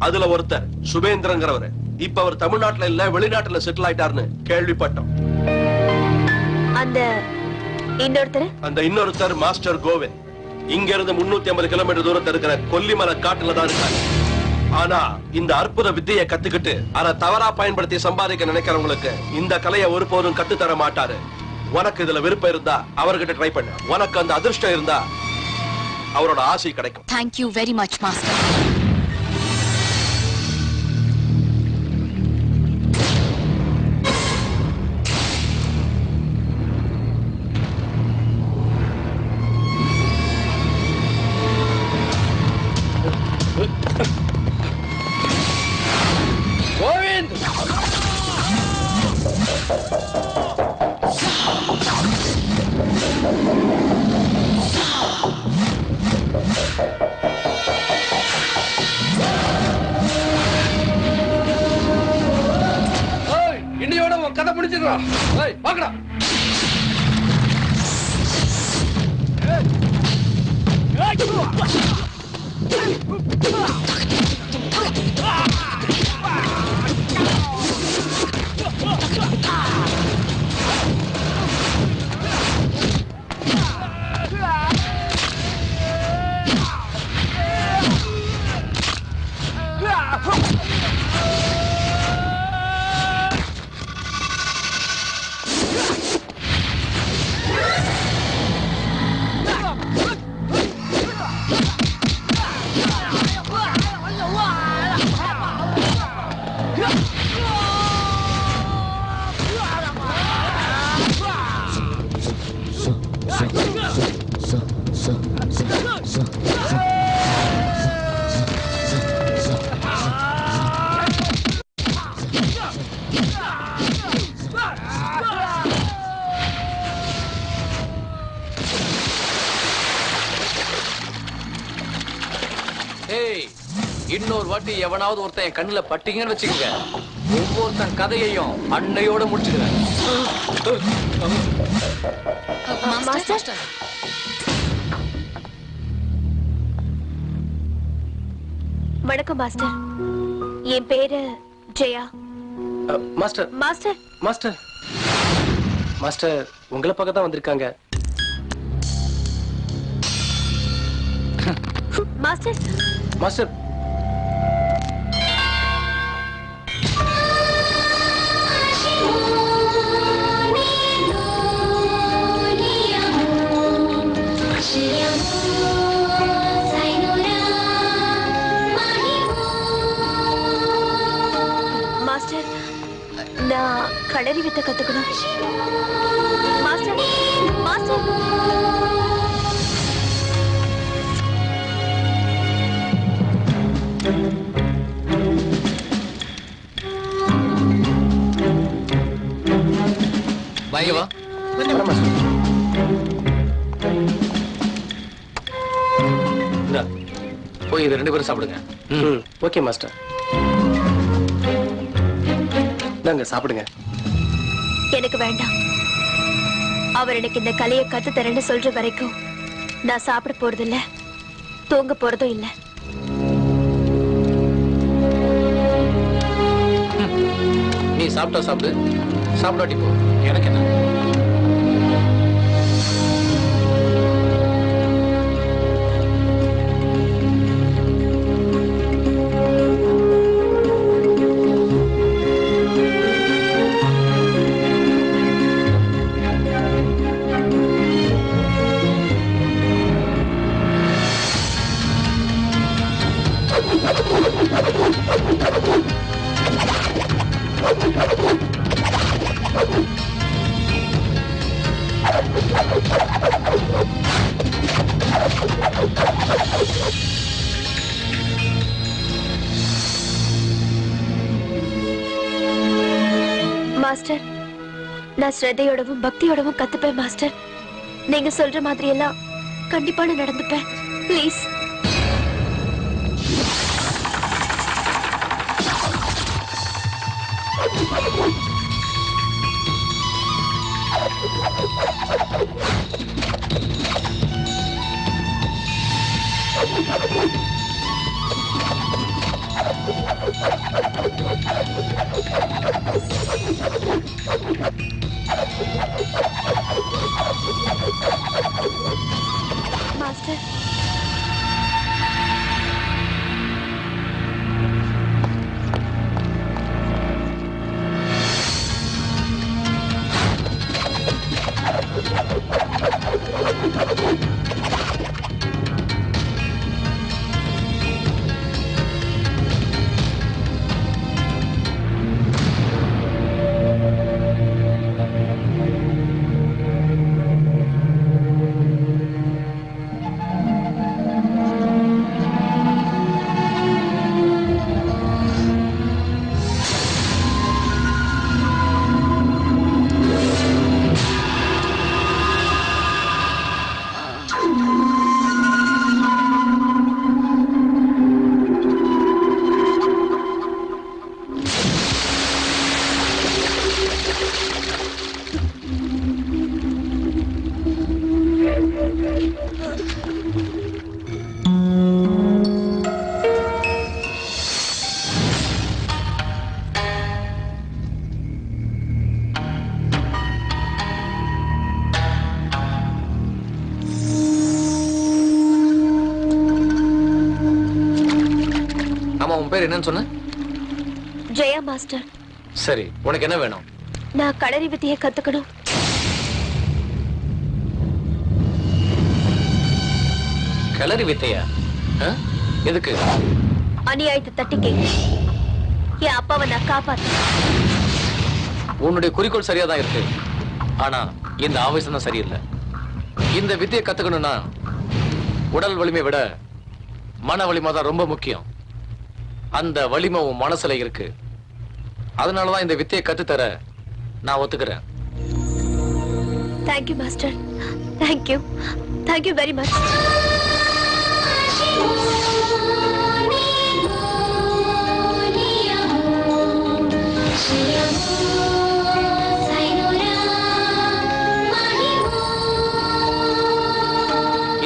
Speaker 1: அதுல ஒருத்தர் சுபேந்திரங்கிறவர். இப்ப அவர் தமிழ்நாட்டுல இல்ல வெளிநாட்டுல செட்டில் ஆயிட்டாருன்னு கேள்விப்பட்டோம்.
Speaker 2: அந்த
Speaker 1: இன்னொருத்தர் மாஸ்டர் கோவிந்த். இங்க இருந்து 350 கிலோமீட்டர் தூரத்துல இருக்கிற கொல்லிமலை காட்டுல தான் இருக்காரு. ஆனா இந்த அற்புத வித்தையை கத்துக்கிட்டு அதை தவறா பயன்படுத்தி சம்பாதிக்க நினைக்கிறவங்களுக்கு இந்த கலையை ஒருபோதும் கத்து தர மாட்டாரு. உனக்கு இதுல விருப்பம் இருந்தா அவர்கிட்ட ட்ரை பண்ணு. உனக்கு அந்த அதிர்ஷ்டம் இருந்தா அவரோட ஆசை கிடைக்கும்.
Speaker 3: Thank you very much, master.
Speaker 5: Kovind, இன்னையோட உன் கதை முடிச்சிடலாம். பாக்கடா. இன்னொரு வாட்டி எவனாவது ஒருத்தன் என் கண்ணுல பட்டீங்கன்னு வச்சுக்கோங்க, ஒவ்வொருத்தன் கதையையும் அன்னையோட முடிச்சிடுவேன்.
Speaker 2: வணக்கம் மாஸ்டர். என் பேரு Jaya.
Speaker 6: Master
Speaker 2: master
Speaker 6: master master உங்களை பார்க்க தான் வந்திருக்காங்க.
Speaker 2: மாஸ்டர்
Speaker 6: மாஸ்டர்
Speaker 2: மாஸ்டர், நான் களரி வித்தை கத்துக்கணும். மாஸ்டர் மாஸ்டர்
Speaker 5: பயவா போய் இது 2 பேரும் சாப்பிடுங்க.
Speaker 6: Okay master. நாங்க சாப்பிடுங்க.
Speaker 2: எனக்கு வேண்டாம். அவர் எனக்கு இந்த கலையை கத்து தரேன்னு சொல்ற வரைக்கும் நான் சாப்பிட போறது இல்ல, தூங்க போறதும் இல்ல.
Speaker 5: நீ சாப்பிட்டா சாப்பிடு, சாப்பிடாட்டி போ, எனக்கு என்ன.
Speaker 2: மாஸ்டர், நான் ஸ்ரத்தையோடவும் பக்தியோடவும் கத்துப்பேன் மாஸ்டர். நீங்க சொல்ற மாதிரி எல்லாம் கண்டிப்பா நான் நடந்துப்பேன். ப்ளீஸ். மாஸ்டர்,
Speaker 5: உன் பேர் என்னன்னு சொன்ன?
Speaker 2: ஜெயா மாஸ்டர்.
Speaker 5: சரி, உனக்கு என்ன வேணும்?
Speaker 2: நான் களரி வித்தையை கத்துக்கணும்.
Speaker 5: களரி வித்தையா? எதுக்கு?
Speaker 2: அநியாயத்தை தட்டி கேட்க என் அப்பாவை நான் காப்பாத்தேன்.
Speaker 5: உன்னுடைய குறிக்கோள் சரியா தான் இருக்கு, ஆனா இந்த ஆவேசம் தான் சரியில்லை. இந்த வித்தையை கத்துக்கணும்னா உடல் வலிமை விட மன வலிமை தான் ரொம்ப முக்கியம். அந்த வலிமை உன் மனசுல இருக்கு. அதனாலதான் இந்த வித்தையை கத்துத்தர நான் ஒத்துக்கிறேன்.
Speaker 2: Thank you master. Thank you. Thank you very much.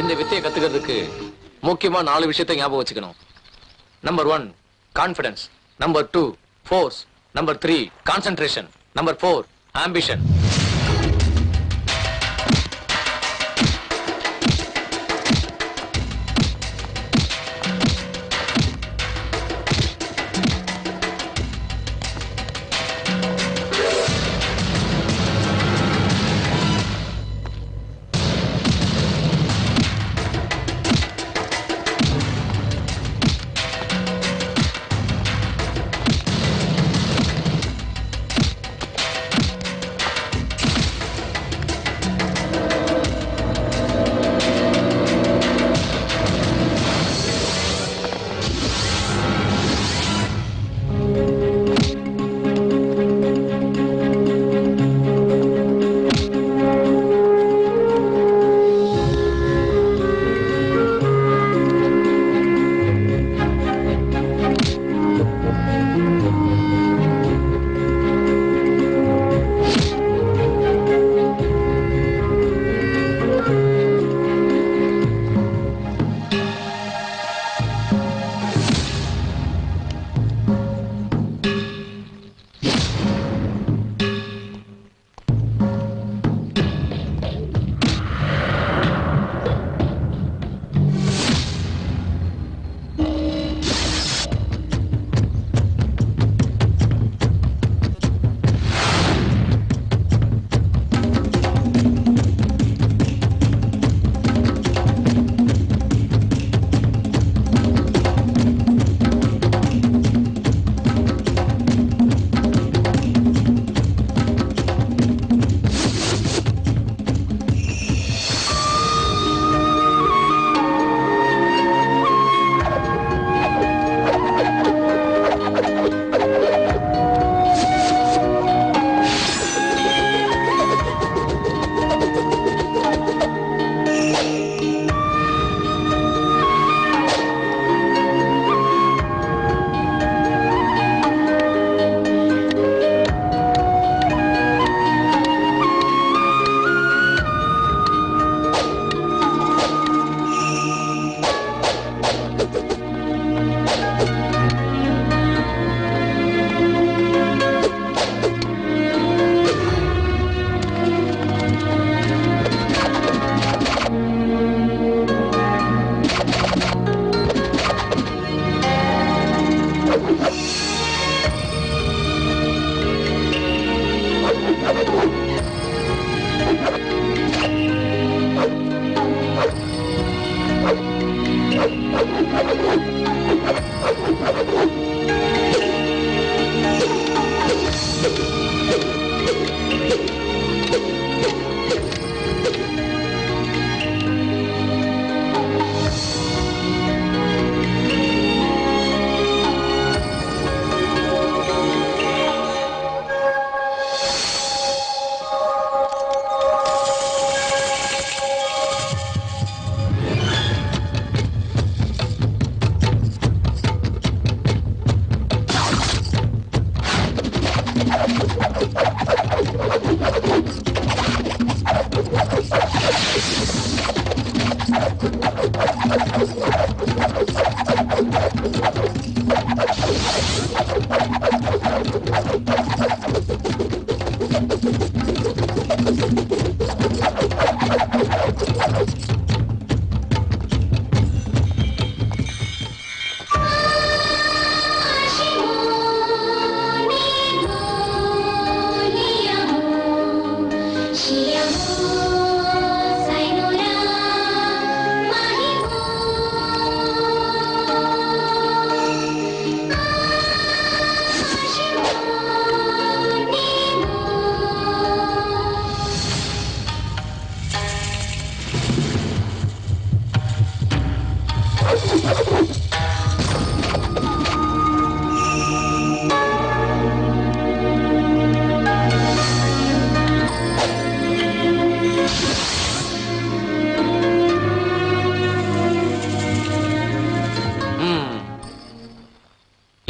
Speaker 5: இந்த வித்தையை கத்துக்கிறதுக்கு முக்கியமா 4 விஷயத்தை ஞாபகம் வச்சுக்கணும். Number 1 confidence, number 2 force, number 3 concentration, number 4 ambition.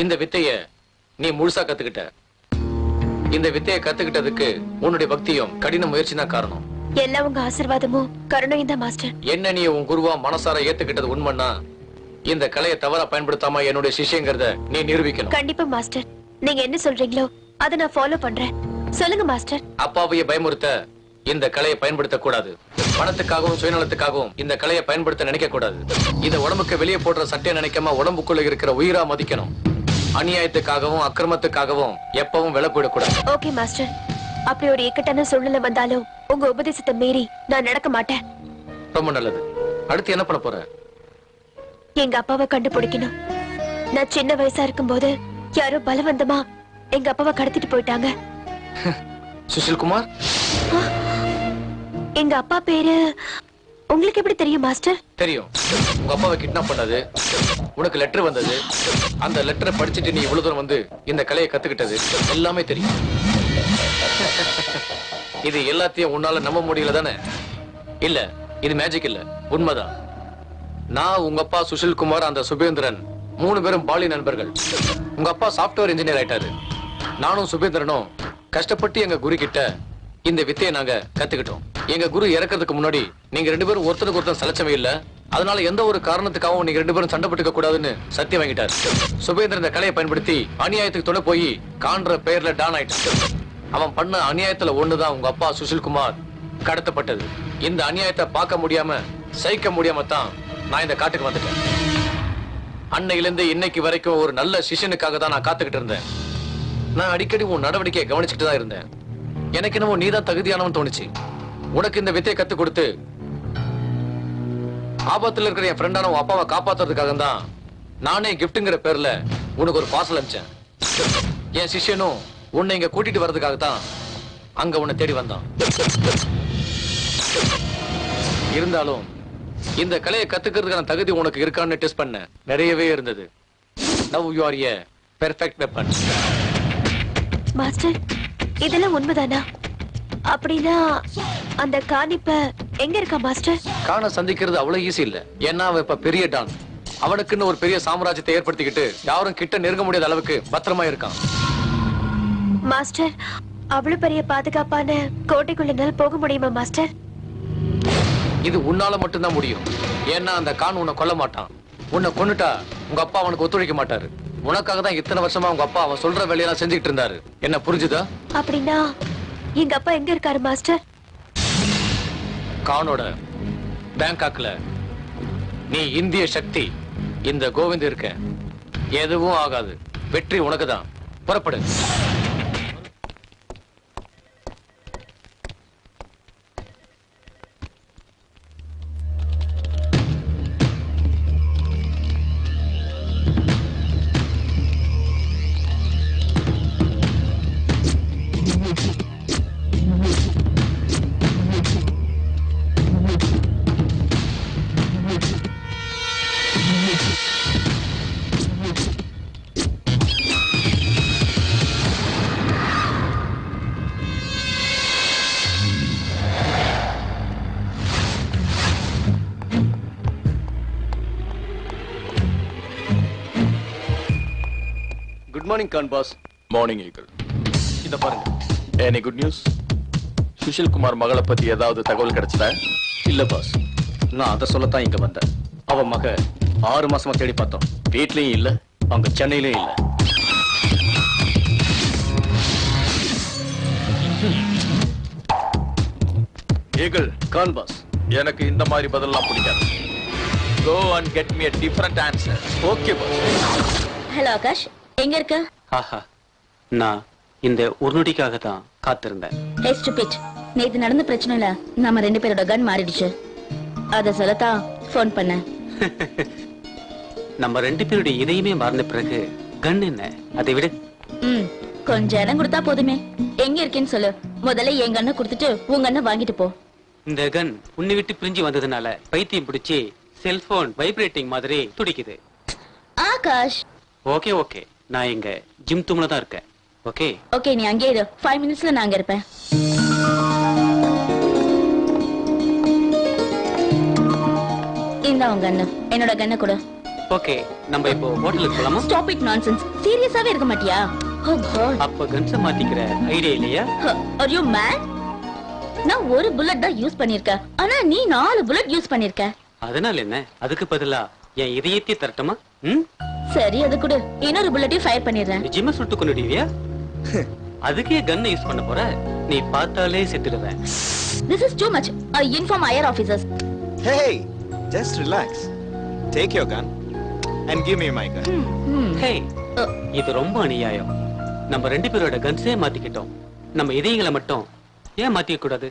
Speaker 5: இந்த வித்தைய நீ முழுசா கத்துக்கிட்ட. இந்த வித்தைய கத்துக்கிட்டதுக்கு உன்னுடைய பக்தியும் கடின முயற்சி தான் காரணம்.
Speaker 2: எல்லாம் உங்க ஆசீர்வாதமும் கருணையும் தான் மாஸ்டர்.
Speaker 5: என்ன நீ உன் குருவா மனசார ஏத்துக்கிட்டது உண்மைன்னா இந்த கலையை தவறா பயன்படுத்தாம என்னுடைய சிஷ்யங்கிறத நீ நிரூபிக்கணும்.
Speaker 2: கண்டிப்பா மாஸ்டர். நீங்க என்ன சொல்றீங்களோ அதை நான் ஃபாலோ பண்றேன். சொல்லுங்க மாஸ்டர்.
Speaker 5: அப்பாவைய பயமுறுத்த இந்த கலையை பயன்படுத்த கூடாது. பணத்துக்காகவும் சுயநலத்துக்காகவும் இந்த கலையை பயன்படுத்த நினைக்க கூடாது. இத உடம்புக்கு வெளியே போடுற சட்டையை நினைக்காம உடம்புக்குள்ள இருக்கிற உயிரா மதிக்கணும். அநியாயத்துக்காகவும் அக்கிரமத்துக்காகவும் எப்பவும் விலை போயிடக்கூடாது.
Speaker 2: Okay master. அப்படி ஒரு இக்கட்டான சூழ்நிலை வந்தாலும் உங்க உபதேசத்தை மீறி நான் நடக்க மாட்டேன்.
Speaker 5: ரொம்ப நல்லது. அடுத்து என்ன பண்ண போற?
Speaker 2: எங்க அப்பாவை கண்டுபிடிக்கணும். நான் சின்ன வயசா இருக்கும்போது யாரோ பலவந்தமா எங்க அப்பாவை கடத்திட்டு போயிட்டாங்க.
Speaker 5: சுஷில் குமார்?
Speaker 2: எங்க அப்பா பேரு உங்களுக்கு எப்படி தெரியும் மாஸ்டர்?
Speaker 5: தெரியும். உங்க அப்பாவை கிட்னாப் பண்ணது, உனக்கு லெட்டர் வந்தது, அந்த லெட்டரை படிச்சுட்டு நீ இவ்வளவு தூரம் வந்து இந்த கலையை கத்துக்கிட்டது எல்லாமே தெரியும். இது எல்லாத்தையும் உன்னால நம்ப முடியல தானே? இல்ல, இது மேஜிக் இல்ல, உண்மைதான். நான், உங்க அப்பா சுஷில் குமார், அந்த சுபேந்திரன் 3 பேரும் பாலி நண்பர்கள். உங்க அப்பா சாப்ட்வேர் இன்ஜினியர் ஆயிட்டாரு. நானும் சுபேந்திரனும் கஷ்டப்பட்டு எங்க குரு கிட்ட இந்த வித்தையை நாங்க கத்துக்கிட்டோம். எங்க குரு இறக்கிறதுக்கு முன்னாடி நீங்க 2 பேரும் ஒருத்தருக்கு ஒருத்தர் சலச்சமே இல்ல, அதனால எந்த ஒரு காரணத்துக்காகவும் நீங்க 2 பேரும் சண்டை போட்டுக்க கூடாதுன்னு சத்தியம் வாங்கிட்டாரு. சுபேந்திரன் இந்த கலையை பயன்படுத்தி அநியாயத்துக்கு துணை போய் காண்ற பெயர்ல டான் ஆயிட்டான். அவன் பண்ண அநியாயத்துல ஒண்ணுதான் உங்க அப்பா சுஷில் குமார் கடத்தப்பட்டது. இந்த அநியாயத்தை பார்க்க முடியாம சகிக்க முடியாம தான் நான் இந்த காட்டுக்கு வந்துட்டேன். அன்னையிலிருந்து இன்னைக்கு வரைக்கும் ஒரு நல்ல சிஷ்யனுக்காக தான் நான் காத்துக்கிட்டு இருந்தேன். நான் அடிக்கடி உன் நடவடிக்கையை கவனிச்சுட்டு தான் இருந்தேன். எனக்கு என்னமோ நீதான் தகுதியானவன் தோணுச்சு. உனக்கு இந்த வித்தையை கத்து கொடுத்து ஆபத்துல இருக்கிற என் ஃப்ரெண்டான உன் அப்பாவை காப்பாத்துறதுக்காக தான் நானே கிஃப்ட்ங்கிற பேர்ல உனக்கு ஒரு பார்சல் அனுப்பிச்சேன். என் சிஷ்யனும் உன்னை இங்க கூட்டிட்டு வர்றதுக்காக தான் அங்க உன்னை தேடி வந்தான். இருந்தாலும் இந்த கலையை கத்துக்கிறதுக்கான தகுதி உனக்கு இருக்கான்னு டெஸ்ட் பண்ண நிறையவே இருந்தது. Now you are a perfect weapon.
Speaker 2: Master, இதெல்லாம் உண்மைதானா? அப்படின்னா அந்த காணிப்ப எங்க இருக்கா மாஸ்டர்?
Speaker 5: காண சந்திக்கிறது அவ்வளவு ஈஸி இல்ல. ஏன்னா அவன் இப்ப பெரிய டான். அவனுக்குன்னு ஒரு பெரிய சாம்ராஜ்யத்தை ஏற்படுத்திக்கிட்டு யாரும் கிட்ட நெருங்க முடியாத அளவுக்கு பத்திரமா இருக்கான்.
Speaker 2: மாஸ்டர், அவ்வளவு பெரிய பாதுகாப்பான கோட்டைக்குள்ள போக முடியுமா மாஸ்டர்?
Speaker 5: இது உன்னால மட்டும்தான் முடியும். ஏன்னா அந்த கான் உன்னை கொல்ல மாட்டான். உன்னை கொன்னுட்டா உங்க அப்பா அவனுக்கு ஒத்துழைக்க மாட்டாரு. உனக்காக தான் இத்தனை வருஷமா உங்க அப்பா அவன் சொல்ற வேலையெல்லாம் செஞ்சுக்கிட்டு இருந்தாரு. என்ன புரிஞ்சுதா?
Speaker 2: அப்படின்னா எங்க அப்பா எங்க இருக்காரு மாஸ்டர்?
Speaker 5: கானோட பேங்காக்ல. நீ இந்திய சக்தி. இந்த கோவிந்த் இருக்க எதுவும் ஆகாது. வெற்றி உனக்குதான். புறப்படு.
Speaker 1: Good morning Khan boss.
Speaker 7: Morning eagle.
Speaker 1: இத பாருங்க.
Speaker 7: Any good news? Sushil Kumar மகளை பத்தி ஏதாவது தகவல் கிடைச்சதா?
Speaker 1: இல்ல பாஸ், நான் அதை சொல்லத்தான் இங்க வந்தேன். அவ மக
Speaker 5: 6 மாசமா தேடி பார்த்தோம். வீட்லயும் இல்ல, அங்க சென்னையிலயும் இல்ல.
Speaker 7: Eagle,
Speaker 5: Khan boss.
Speaker 7: எனக்கு இந்த மாதிரி பதிலெல்லாம் பிடிக்காது. Go and get me a different answer.
Speaker 5: Okay boss.
Speaker 3: Hello Akash, எங்க இருக்க?
Speaker 11: ஆஹா, நான் இந்த ஒரு நொடிக்காக தான் காத்திருந்தேன்.
Speaker 3: ஹே ஸ்டூபிட், நேத்து நடந்த பிரச்சனைல நம்ம 2 பேரோட கன் மாறிடுச்சு. அத சொல்லத்தான் ஃபோன் பண்ணேன்.
Speaker 11: நம்ம 2 பேருடைய இதயமே மாறின பிறகு கன் என்ன, அதை விட
Speaker 3: கொஞ்சம் இடம் கொடுத்தா போதுமே. எங்க இருக்கேன்னு சொல்லு. முதல்ல என் கண்ணை கொடுத்துட்டு உங்க கண்ணை வாங்கிட்டு போ.
Speaker 11: இந்த கன் உன்னை விட்டு பிரிஞ்சு வந்ததுனால பைத்தியம் பிடிச்சி செல்போன் வைப்ரேட்டிங் மாதிரி துடிக்குது.
Speaker 3: ஆகாஷ்,
Speaker 11: ஓகே ஓகே, நான் இங்க ஜிம் தூம்ல தான் இருக்கேன். ஓகே
Speaker 3: ஓகே, நீ அங்கே இரு. 5 மினிட்ஸ்ல நான் அங்க இருப்பேன். இந்த உங்க கண்ணு, என்னோட கண்ணை கொடு.
Speaker 11: ஓகே, நம்ம இப்போ ஹோட்டலுக்கு போலாமா?
Speaker 3: Stop it nonsense. சீரியஸாவே இருக்க மாட்டியா? ஓ காட்.
Speaker 11: அப்ப கன்ஸ மாத்திக்கிற ஐடியா இல்லையா?
Speaker 3: Are you man? நான் ஒரு புல்லட் தான் யூஸ் பண்ணிருக்கேன், ஆனா நீ 4 புல்லட் யூஸ் பண்ணிருக்க.
Speaker 11: அதனால என்ன? அதுக்கு பதிலா என் இதயத்தை தரட்டுமா?
Speaker 3: சரி, அது கூட இன்னொரு புல்லட்டையும் ஃபயர் பண்ணிடுறேன்.
Speaker 11: நிஜமா சுட்டு கொண்டுடுவியா? அதுக்கே கன் யூஸ் பண்ண போற? நீ பார்த்தாலே செத்துடுவேன்.
Speaker 3: This is too much. I inform higher officers.
Speaker 10: Hey, just relax. Take your gun and give me my gun.
Speaker 11: ஹே, இது ரொம்ப அநியாயம். நம்ம 2 பேரோட கன்ஸே மாத்திக்கிட்டோம். நம்ம இதயங்களை மட்டும் ஏன் மாத்திக்க கூடாது?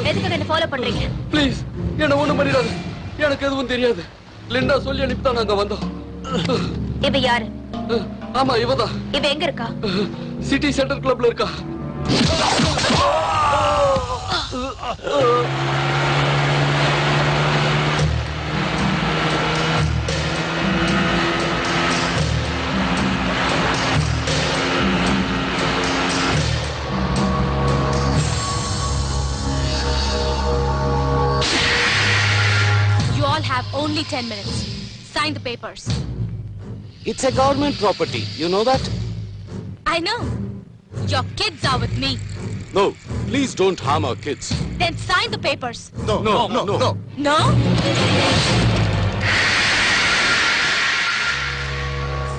Speaker 2: எதுக்கு என்ன ஃபாலோ பண்றீங்க?
Speaker 5: ப்ளீஸ் என்ன ஒண்ணும் பண்ணிடாத. எனக்கு எதுவும் தெரியாது. லிண்டா சொல்லி அனுப்பிதான் நாங்க வந்தோம்.
Speaker 2: இவ யாரு?
Speaker 5: ஆமா இவதான்.
Speaker 2: இவ எங்க இருக்கா?
Speaker 5: சிட்டி சென்டர் கிளப்ல இருக்கா.
Speaker 2: You all have only 10 minutes. Sign the papers.
Speaker 8: It's a government property. You know that?
Speaker 2: I know. Your kids are with me.
Speaker 8: No, please don't harm our kids.
Speaker 2: Then sign the papers.
Speaker 8: No.
Speaker 2: No?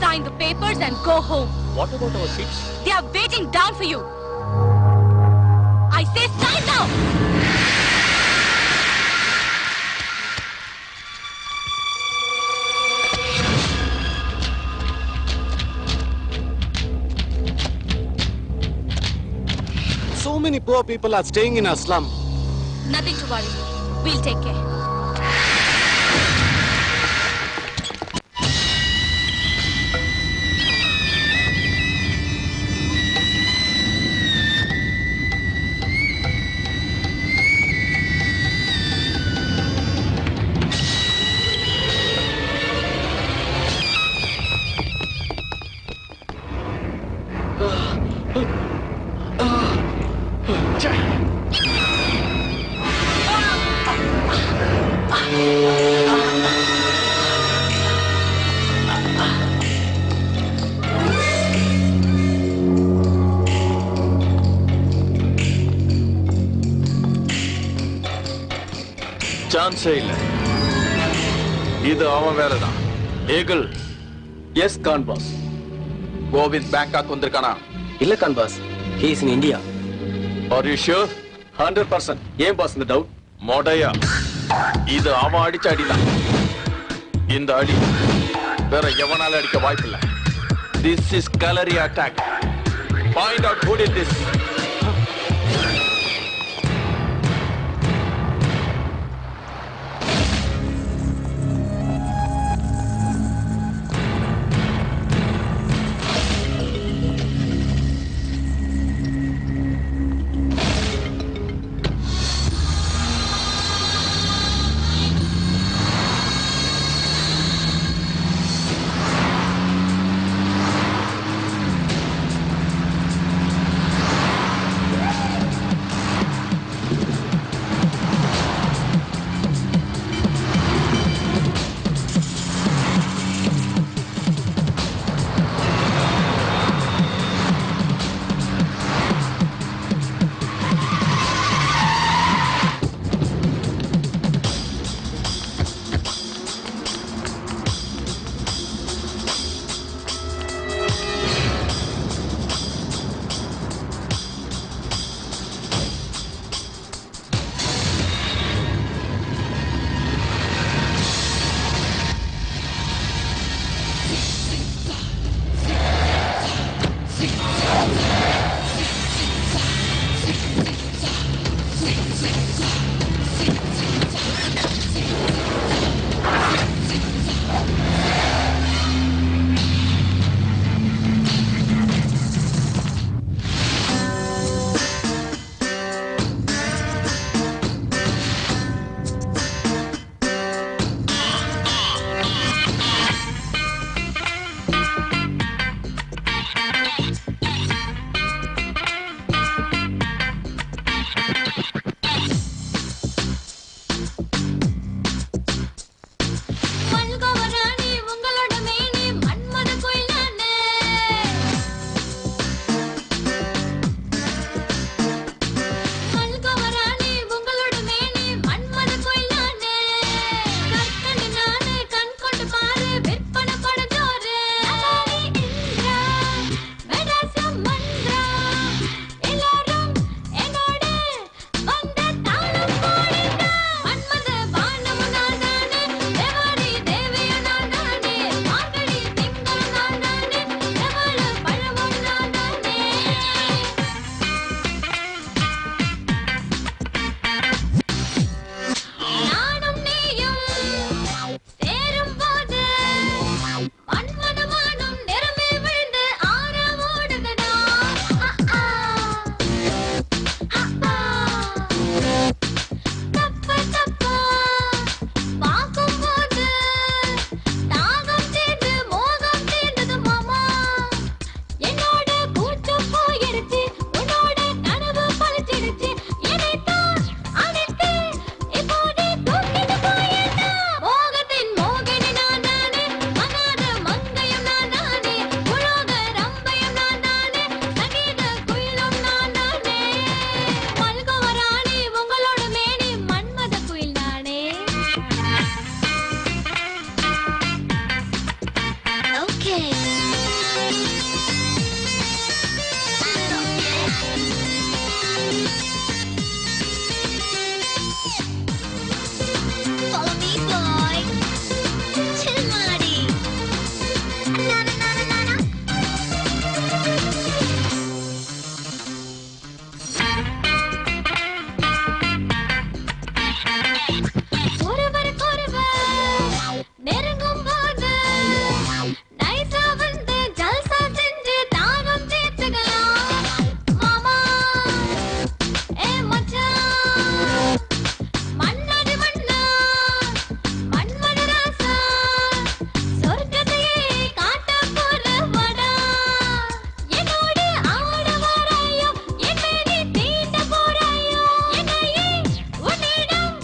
Speaker 2: Sign the papers and go home.
Speaker 5: What about our kids?
Speaker 2: They are waiting down for you. I say sign now.
Speaker 8: So many poor people are staying in our slum.
Speaker 2: Nothing to worry. We'll take care.
Speaker 7: சான்ஸே இல்ல. இது அவன் வேலைதான். Eagle.
Speaker 6: Yes Khan boss.
Speaker 7: Govind Bangkok வந்திருக்கானா?
Speaker 6: இல்ல Khan boss. He is in India.
Speaker 7: Are you sure?
Speaker 6: 100%. ஏன் பாஸ் இந்த டவுட்?
Speaker 7: மோடையா, இது அவன் அடிச்ச அடிதான். இந்த அடி வேற எவனால அடிக்க வாய்ப்பில்லை. This is gallery attack. Find out who did this.
Speaker 4: Follow me, boy. Chilmadi. Na na na na na. ஒருவருக்கொருவர் நெருங்கும் போது நைசா வந்து ஜல்சா செஞ்சு தாகம் தீர்த்துக்கலாம். மாமா, ஏ மச்சான், மன்னடி மன்னா, மன்மத ராசா, சொர்க்கத்தையே காட்டப் போறவடா. என்னோடு ஆட வராயோ, என்னை நீ தீண்ட போறாயோ, என்னையே உன்னிடம்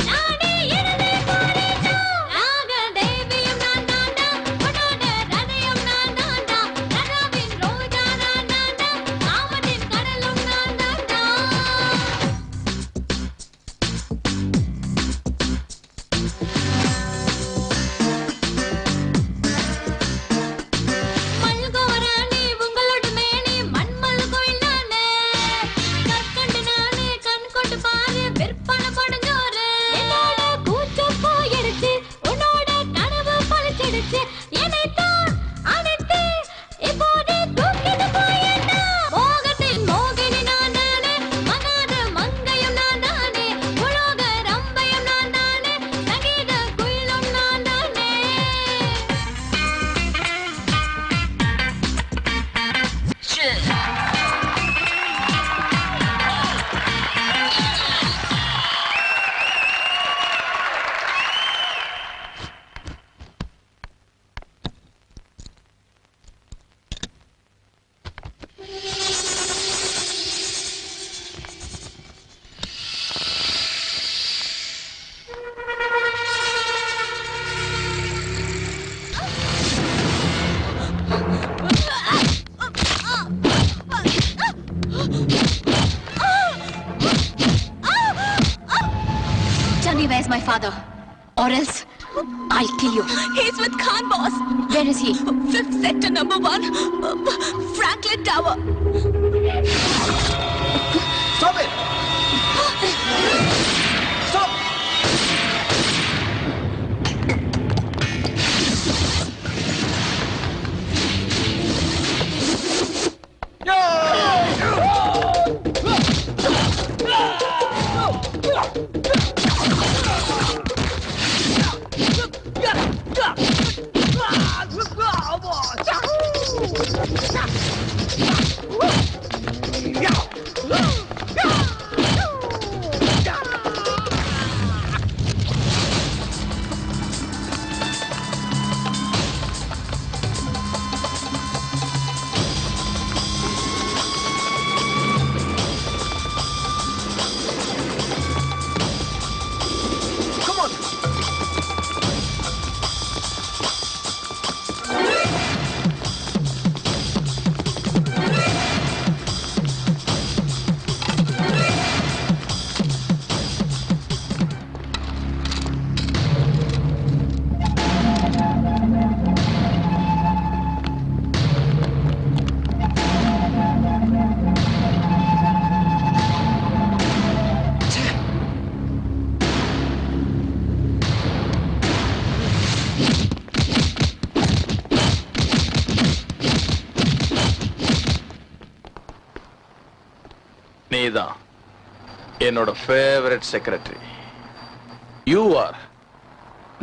Speaker 4: நானே இழந்து போனேனா. நாகதேவியும் நான் தாண்டா, உன்னோட ரதயம் நான் தாண்டா, கனவின் ரோஜா நான் தாண்டா, காமத்தின் கடலும் நான் தாண்டா. மல்கோராணி உங்களோட மேனி மண்மல் கோயில் நானே, கற்கண்டு நானே கண் கொண்டு பாரு விற்பனை படுஞ்சோறு. என்னோட கூச்சம் போயிடுச்சு, உன்னோட கனவு பழிச்சிடுச்சு, என்னைத்தான் அனைத்து இப்போது தூக்கிட்டு போயிட்டா. மோகத்தின் மோகினி நான் தானே, மகாத மங்கையும் நான் தானே, உலோக ரம்பையும் நான் தானே, சங்கீத குயிலும் நான் தானே.
Speaker 2: Tell me where's my father, or else I'll kill you. He's with Khan, boss. Where is he? 5th sector, number 1, Franklin Tower.
Speaker 10: Stop it! Stop!
Speaker 7: நீதான் என்னோட favourite secretary. You are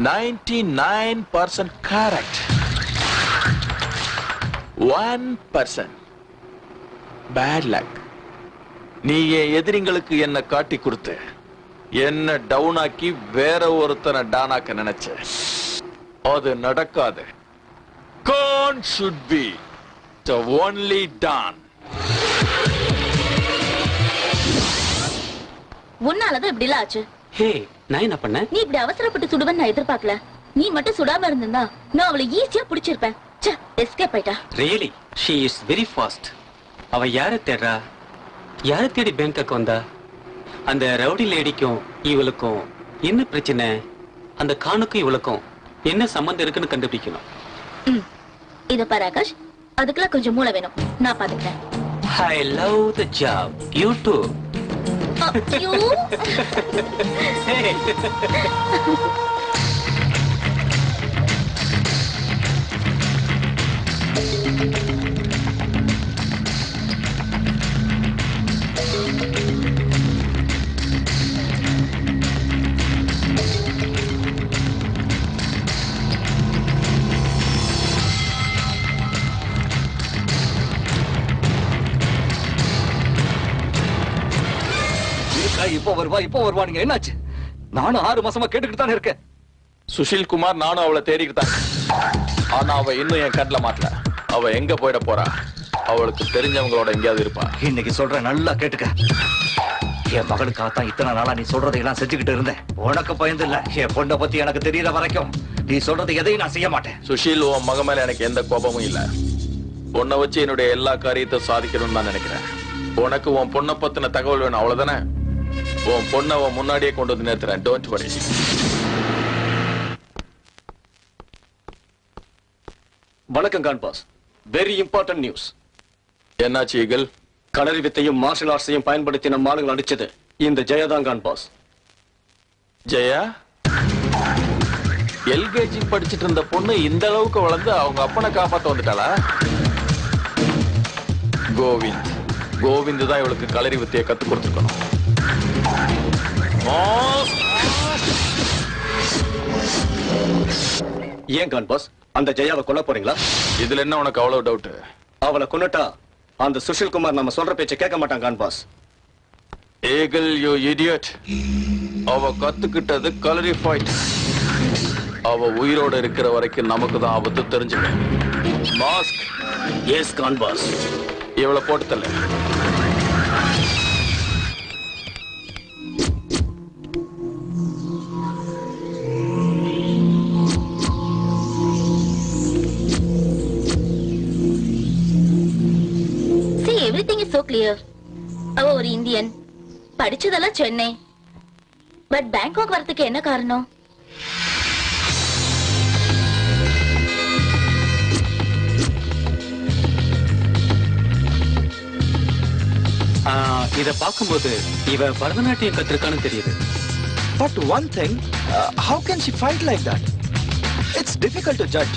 Speaker 7: 99% correct. 1% bad luck. நீ என் எதிரிங்களுக்கு என்ன காட்டி கொடுத்து என்ன டவுன் ஆக்கி வேற ஒருத்தனை டானாக்க நினைச்ச. அது நடக்காது. Khan should be the only Don.
Speaker 3: உன்னாலதான் இப்படி எல்லாம் ஆச்சு.
Speaker 11: ஹே, நான் என்ன பண்ணேன்?
Speaker 3: நீ இப்படி அவசரப்பட்டு சுடுவன்னு நான் எதிர்பார்க்கல. நீ மட்டும் சுடாம இருந்திருந்தா நான் அவளை ஈஸியா பிடிச்சிருப்பேன். எஸ்கேப் ஆயிட்டா.
Speaker 11: Really she is very fast. அவ யாரை தேடுறா? யாரை தேடி பேங்காக் வந்தா? அந்த ரவுடி லேடிக்கும் இவளுக்கும் என்ன பிரச்சனை? அந்த கானுக்கும் இவளுக்கும் என்ன சம்பந்தம் இருக்குன்னு கண்டுபிடிக்கணும்.
Speaker 3: இத பாரு ஆகாஷ், அதுக்கெல்லாம் கொஞ்சம் மூளை வேணும். நான் பாத்துக்கிறேன்.
Speaker 11: I love the job. You too.
Speaker 3: ஐயோ.
Speaker 11: Hey.
Speaker 9: இப்போ வருவா நீங்க என்னாச்சு? நானும் 6 மாசமா கேட்டுக்கிட்டு தானே இருக்கேன்.
Speaker 7: சுஷில் குமார் நானும் அவளை தேடிக்கிட்டு தான். ஆனா அவ இன்னும் என் கண்ணுல மாட்டல. அவ எங்க போயிட போறா? அவளுக்கு தெரிஞ்சவங்களோட எங்கேயாவது இருப்பா.
Speaker 9: இன்னைக்கு சொல்றேன், நல்லா கேட்டுக்க. என் மகளுக்காகத்தான் இத்தனை நாளா நீ சொல்றதையெல்லாம் செஞ்சுக்கிட்டு இருந்தேன். உனக்கு பயந்து இல்ல, என் பொண்ணை பத்தி எனக்கு தெரியற வரைக்கும் நீ சொல்றது எதையும் நான் செய்ய மாட்டேன்.
Speaker 7: சுஷில், உன் மக மேல எனக்கு எந்த கோபமும் இல்ல. உன்னை வச்சு என்னுடைய எல்லா காரியத்தையும் சாதிக்கணும்னு நான் நினைக்கிறேன். உனக்கு உன் பொண்ணை பத்தின தகவல் வேணும், அவ்வளவுதானே? உன் பொண்ணை அவன் முன்னாடியே கொண்டு வந்து நிறுத்துறேன். Don't worry.
Speaker 6: வணக்கம் Khan boss. Very important news.
Speaker 7: என்னாச்சு ஈகிள்?
Speaker 6: களரி வித்தையும் மார்ஷல் ஆர்ட்ஸையும் பயன்படுத்தி நம்ம ஆளுங்களை அடிச்சது இந்த ஜெயதான் கான் பாஸ்.
Speaker 7: ஜெயா? எல்கேஜி படிச்சிட்டு இருந்த பொண்ணு இந்த அளவுக்கு வளர்ந்து அவங்க அப்பனை காப்பாத்த வந்துட்டாளா? கோவிந்த் தான் இவளுக்கு களரி வித்தையை கத்து கொடுத்துருக்கணும்.
Speaker 6: ஏன் கான் பாஸ், அந்த ஜெயாவை கொல்ல போறீங்களா?
Speaker 7: இதுல என்ன உனக்கு அவ்வளவு டவுட்?
Speaker 6: அவளை கொன்னுட்டா அந்த சுஷில் குமார் நம்ம சொல்ற பேச்சை கேட்க மாட்டான் Khan boss.
Speaker 7: Eagle, you idiot. அவ கத்துக்கிட்டது களரி ஃபைட். அவ உயிரோட இருக்கிற வரைக்கும் நமக்கு தான் ஆபத்து, தெரிஞ்சுக்க. மாஸ்க்.
Speaker 6: Yes Khan boss.
Speaker 7: இவளை போட்டு தள்ள.
Speaker 3: See, everything is so clear. அவ ஒரு இந்தியன், படிச்சதெல்லாம் சென்னை. பட் பேங்காக் வரதுக்கு என்ன காரணம்?
Speaker 11: இத பார்க்கும்போது இவ பரதநாட்டியம் கத்திருக்கான்னு தெரியுது.
Speaker 10: But one thing, how can she fight like that? It's difficult to judge.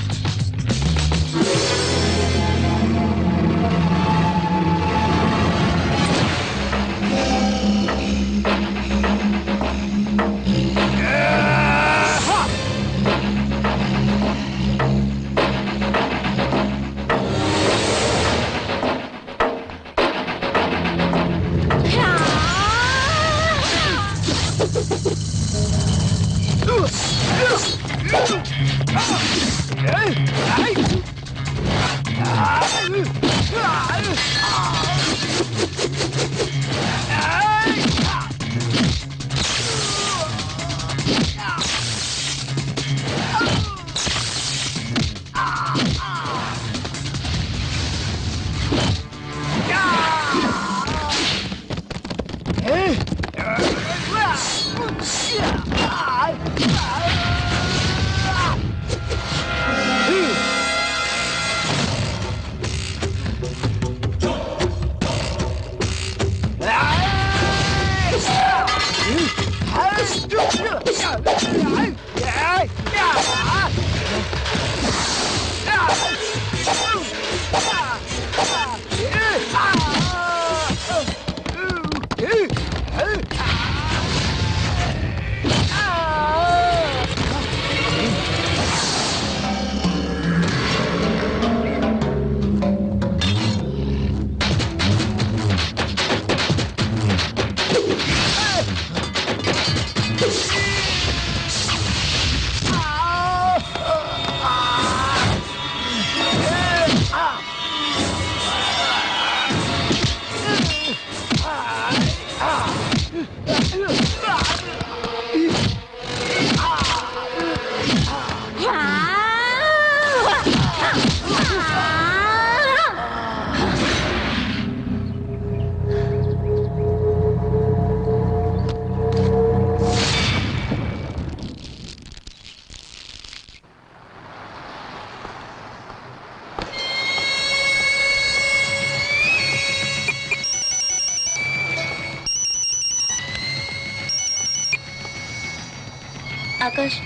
Speaker 2: Akash,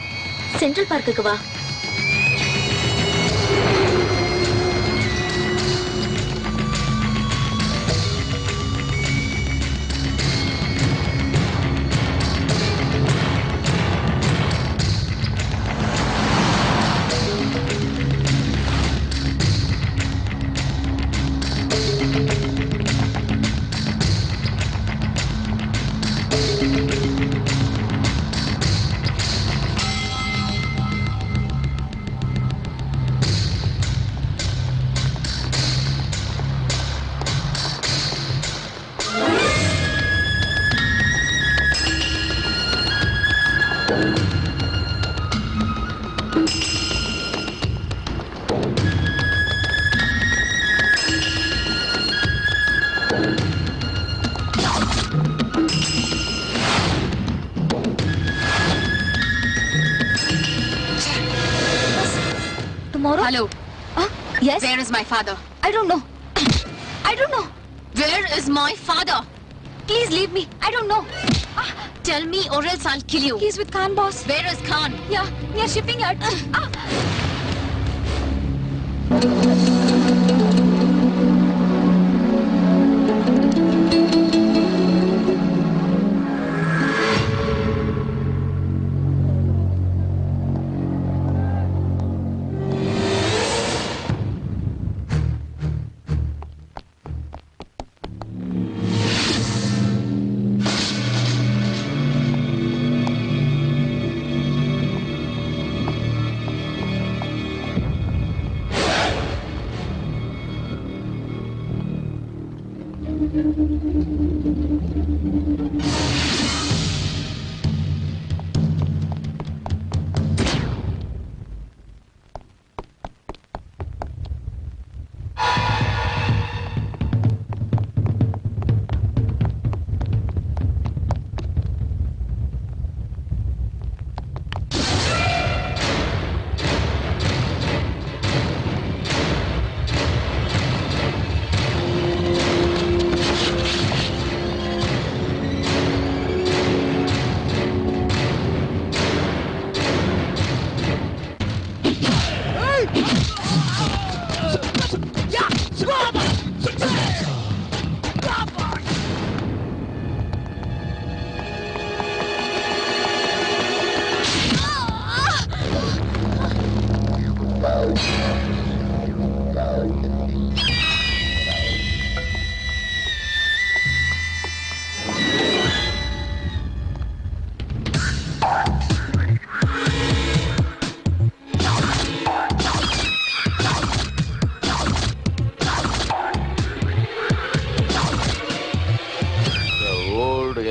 Speaker 2: central பார்க்குக்கு வா.
Speaker 3: Tomorrow?
Speaker 12: Hello.
Speaker 3: Yes?
Speaker 12: Where is my father?
Speaker 3: I don't know. I don't know.
Speaker 12: Where is my father?
Speaker 3: Please leave me. I don't know.
Speaker 12: Tell me or else I'll kill you.
Speaker 3: He's with Khan boss.
Speaker 12: Where is Khan?
Speaker 3: Yeah, we are shipping it.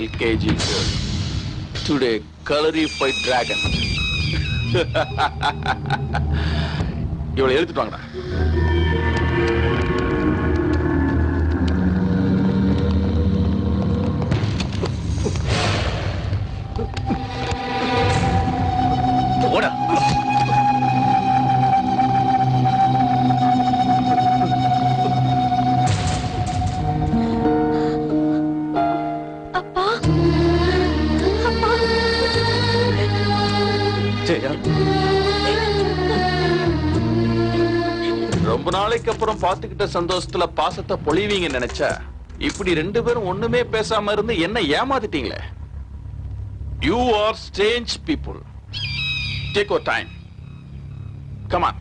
Speaker 7: LKG girl. Today, colorified dragon. இவளை எழுத்துட்டு வாங்கடா. ஓடா. ரொம்ப நாளைக்கு அப்புறம் பாத்துக்கிட்ட சந்தோஷத்துல பாசத்தை பொழிவீங்க நினைச்சா இப்படி ரெண்டு பேரும் ஒண்ணுமே பேசாம இருந்து என்ன ஏமாத்திட்டீங்களே. You are strange people. Take your time. Come on.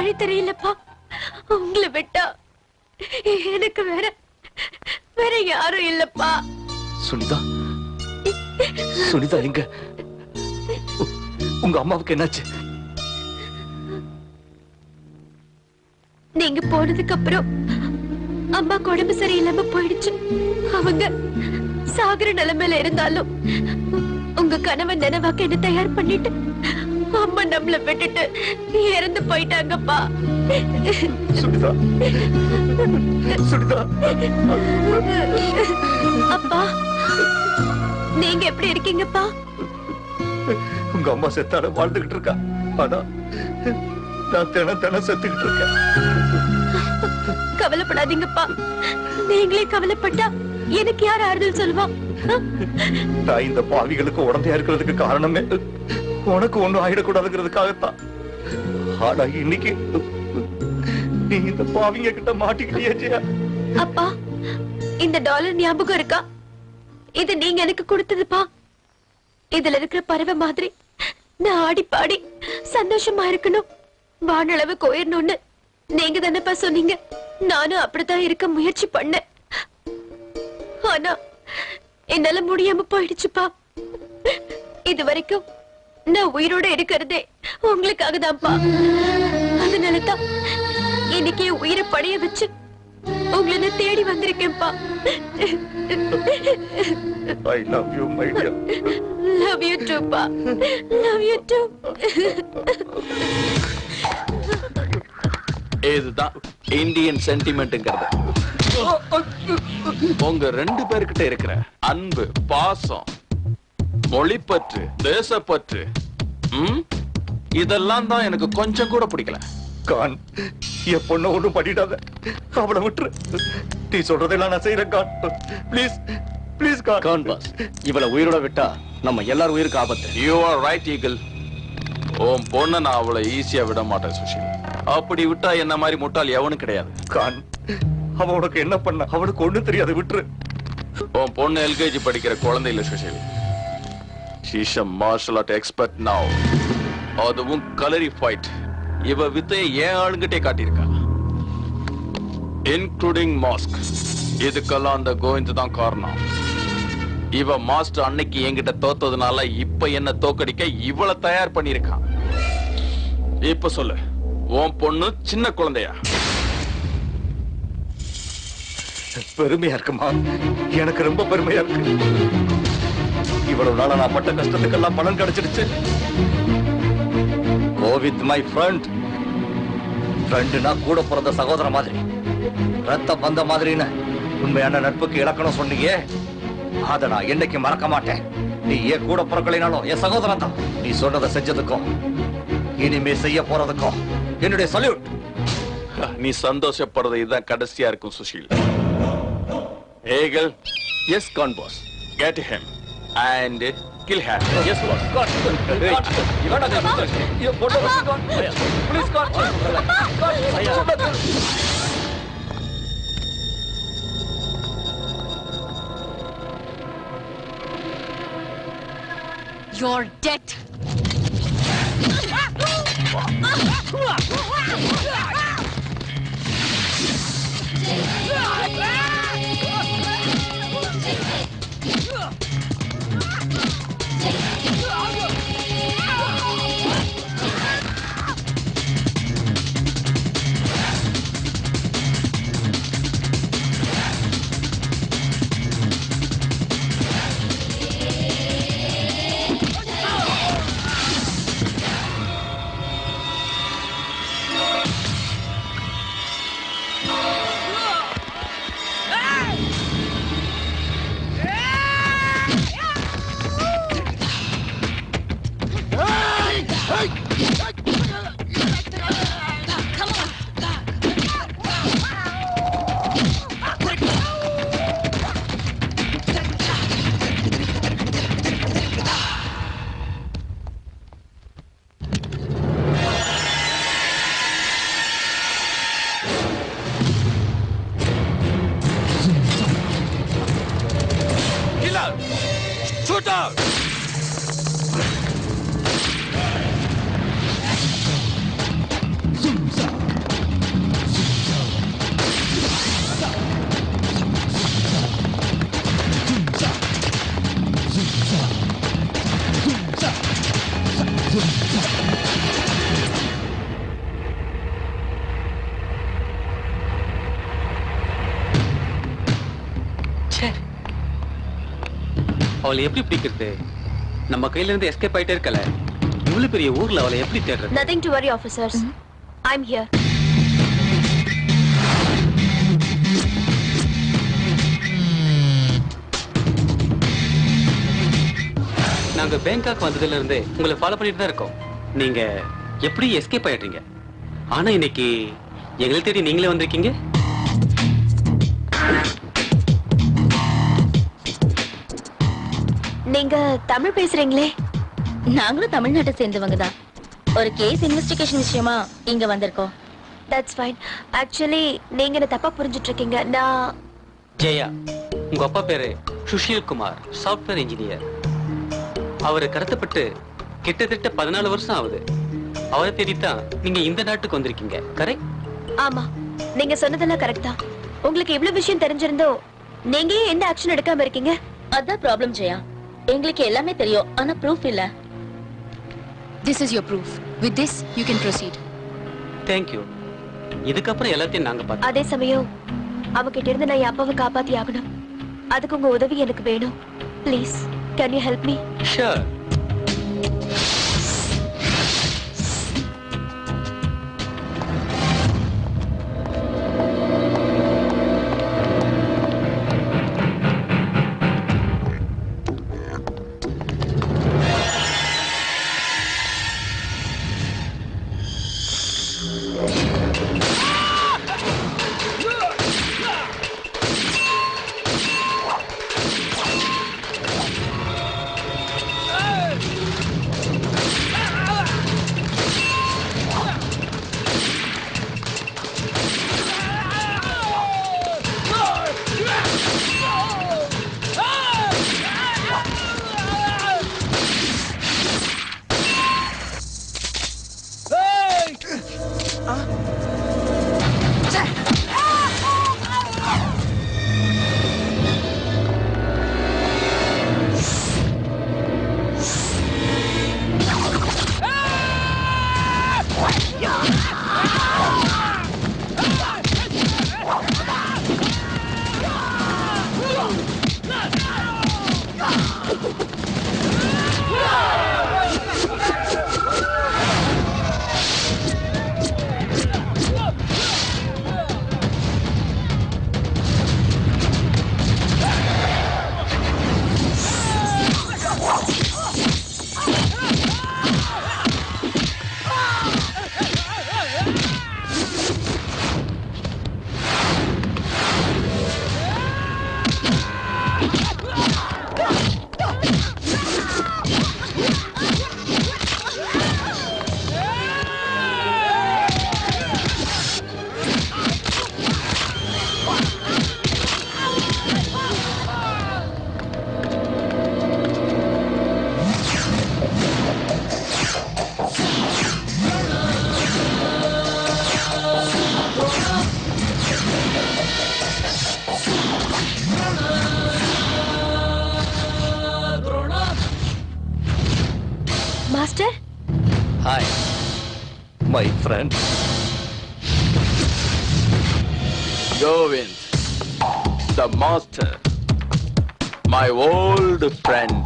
Speaker 2: வழி தெரியலப்பா. உங்களை விட்டா எனக்கு வேற யாரும் இல்லப்பா.
Speaker 9: சுனிதா, சுனிதா எங்க? உங்க அம்மாவுக்கு என்னாச்சு?
Speaker 2: நீங்க போனதுக்கு அப்புறம் அம்மா உடம்பு சரியில்லாம போயிடுச்சு. அவங்க சாகர நிலைமையில இருந்தாலும் உங்க கணவன் நினைவாக்க என்ன தயார் பண்ணிட்டு அம்மா நம்மள விட்டுட்டு இறந்து போயிட்டாங்கப்பா.
Speaker 9: சுனிதா, சுனிதா.
Speaker 2: அப்பா, நீங்க எப்படி இருக்கீங்கப்பா?
Speaker 9: உங்க அம்மா செத்தாட வாழ்ந்துகிட்டு இருக்கா. ஆனா நான் தினம் செத்துக்கிட்டு இருக்கேன்.
Speaker 2: கவலைப்படாதீங்கப்பா. நீங்களே கவலைப்பட்டா எனக்கு யார் ஆறுதல் சொல்லுவா?
Speaker 9: நான் இந்த பாவிகளுக்கு உடந்தையா இருக்கிறதுக்கு காரணமே உனக்கு ஒண்ணும் ஆயிடக்கூடாதுங்கிறதுக்காகத்தான். ஆனா இன்னைக்கு நீ இந்த பாவிங்க கிட்ட மாட்டிக்கிட்டியே ஜெயா.
Speaker 2: அப்பா, இந்த டாலர் ஞாபகம் இருக்கா? இது நீங்க எனக்கு கொடுத்ததுப்பா. இதுல இருக்கிற பறவை மாதிரி நான் ஆடி பாடி சந்தோஷமா இருக்கணும், வானளவுக்கு உயரணும்னு நீங்க தானேப்பா சொன்னீங்க. நானும் அப்படித்தான் இருக்க முயற்சி பண்ணேன். ஆனா என்னால முடியாம போயிடுச்சுப்பா. இது வரைக்கும் நான் உயிரோட இருக்கிறதே உங்களுக்காக தான்ப்பா. அதனாலதான் இன்னைக்கு உயிரை படைய வச்சு உங்களை நான் தேடி வந்திருக்கேன்ப்பா.
Speaker 9: I love you, my dear.
Speaker 2: Love you too, pa. Love you too.
Speaker 7: இதுதான் இந்தியன் சென்டிமெண்ட்ங்கிறது. உங்க ரெண்டு பேர்கிட்ட இருக்கிற அன்பு, பாசம், மொழிப்பற்று, தேசப்பற்று, இதெல்லாம் தான் எனக்கு கொஞ்சம் கூட பிடிக்கல.
Speaker 9: கான், என் பொண்ண ஒண்ணும் பண்ணிடாத. அவளை விட்டுரு. நீ சொல்றதெல்லாம் நான் செய்யறேன் Khan. Please please Khan.
Speaker 6: Khan boss, இவளை உயிரோட விட்டா நம்ம எல்லாரும் உயிருக்கு ஆபத்து.
Speaker 7: You are right eagle. உன் பொண்ணை நான் அவளை ஈஸியா விட மாட்டேன் சுஷில். அப்படி விட்டா என்ன மாதிரி முட்டாள் எவனும் கிடையாது.
Speaker 9: கான், அவன் உனக்கு என்ன பண்ண? அவனுக்கு ஒண்ணும் தெரியாது, விட்டுரு.
Speaker 7: உன் பொண்ணு எல்கேஜி படிக்கிற குழந்தை இல்ல Sushil. She's a martial art expert now. அதுவும் கலரி ஃபைட். இவ வித்தையை ஏன் ஆளுங்கிட்டே காட்டியிருக்கா, இன்க்ளூடிங் மாஸ்க். இதுக்கெல்லாம் அந்த கோவிந்த் தான் காரணம். இவ மாஸ்டர் அன்னைக்கு என்கிட்ட தோத்ததுனால இப்ப என்ன தோக்கடிக்க இவளை தயார் பண்ணிருக்கான். இப்ப சொல்லு, உன் பொண்ணு சின்ன குழந்தையா?
Speaker 9: பெருமையா இருக்குமா? எனக்கு ரொம்ப பெருமையா இருக்கு. இவ்வளவு நாளா நான் பட்ட கஷ்டத்துக்கெல்லாம் பலன் கிடைச்சிடுச்சு. Govind my friend. ஃப்ரெண்டுனா கூட பிறந்த சகோதர மாதிரி, ரத்த பந்த மாதிரின்னு உண்மையான நட்புக்கு இலக்கணம் சொன்னீங்க. அதை நான் என்னைக்கு மறக்க மாட்டேன். நீ ஏன் கூட பிறக்கலைனாலும் என் சகோதரன் தான். நீ சொன்னதை செஞ்சதுக்கும் இனிமே செய்ய போறதுக்கும் என்னுடைய சல்யூட்.
Speaker 7: நீ சந்தோஷப்படுறது இதுதான் கடைசியா இருக்கும் Sushil. Eagle, yes Khan boss. Get him and kill her.
Speaker 6: Yes boss. God. இவன you photo God. Please God.
Speaker 12: You're dead.
Speaker 11: அவளை எப்படி பிடிக்கிறது? நம்ம கையில இருந்து எஸ்கேப் ஆயிட்டே இருக்கல. இவ்வளவு பெரிய ஊர்ல அவளை எப்படி தேடுறது?
Speaker 2: Nothing to worry, officers. I'm here.
Speaker 11: நாங்க பேங்காக் வந்ததுல இருந்தே உங்களை ஃபாலோ பண்ணிட்டு தான் இருக்கோம். நீங்க எப்படி எஸ்கேப் ஆயிட்டீங்க? ஆனா இன்னைக்கு எங்களை தேடி நீங்களே வந்திருக்கீங்க.
Speaker 2: நீங்க தமிழ் பேசுறீங்களே?
Speaker 3: நாங்களும் தமிழ்நாட்டை சேர்ந்தவங்க தான். ஒரு கேஸ் இன்வெஸ்டிகேஷன் விஷயமா இங்க வந்திருக்கோம்.
Speaker 2: That's fine. Actually, நீங்க என்ன தப்பா புரிஞ்சிட்டு இருக்கீங்க. நான்
Speaker 11: ஜெயா, உங்க அப்பா பேரு சுஷில் குமார், சாஃப்ட்வேர் இன்ஜினியர். அவரு கடத்தப்பட்டு கிட்டத்தட்ட 14 வருஷம் ஆகுது. அவரை தேடித்தான் நீங்க இந்த நாட்டுக்கு வந்திருக்கீங்க, கரெக்ட்?
Speaker 2: ஆமா, நீங்க சொன்னதெல்லாம் கரெக்ட் தான். உங்களுக்கு இவ்வளவு விஷயம் தெரிஞ்சிருந்தோ நீங்க ஏன் எந்த ஆக்ஷன் எடுக்காம இருக்கீங்க?
Speaker 3: அதான் ப்ராப்ளம் ஜெயா. எங்களுக்கு எல்லாமே தெரியும், ஆனா ப்ரூஃப் இல்ல.
Speaker 12: This is your proof. With this, you can proceed.
Speaker 11: Thank you. இதுக்கப்புறம் எல்லாத்தையும் நாங்க பார்த்தோம்.
Speaker 2: அதே சமயம் அவகிட்ட இருந்து நான் என் அப்பாவை காப்பாத்தி ஆகணும். அதுக்கு உங்க உதவி எனக்கு வேணும். Please, can you help me?
Speaker 11: Sure.
Speaker 2: Master,
Speaker 9: Hi, my friend.
Speaker 7: Govind, the master, my old friend.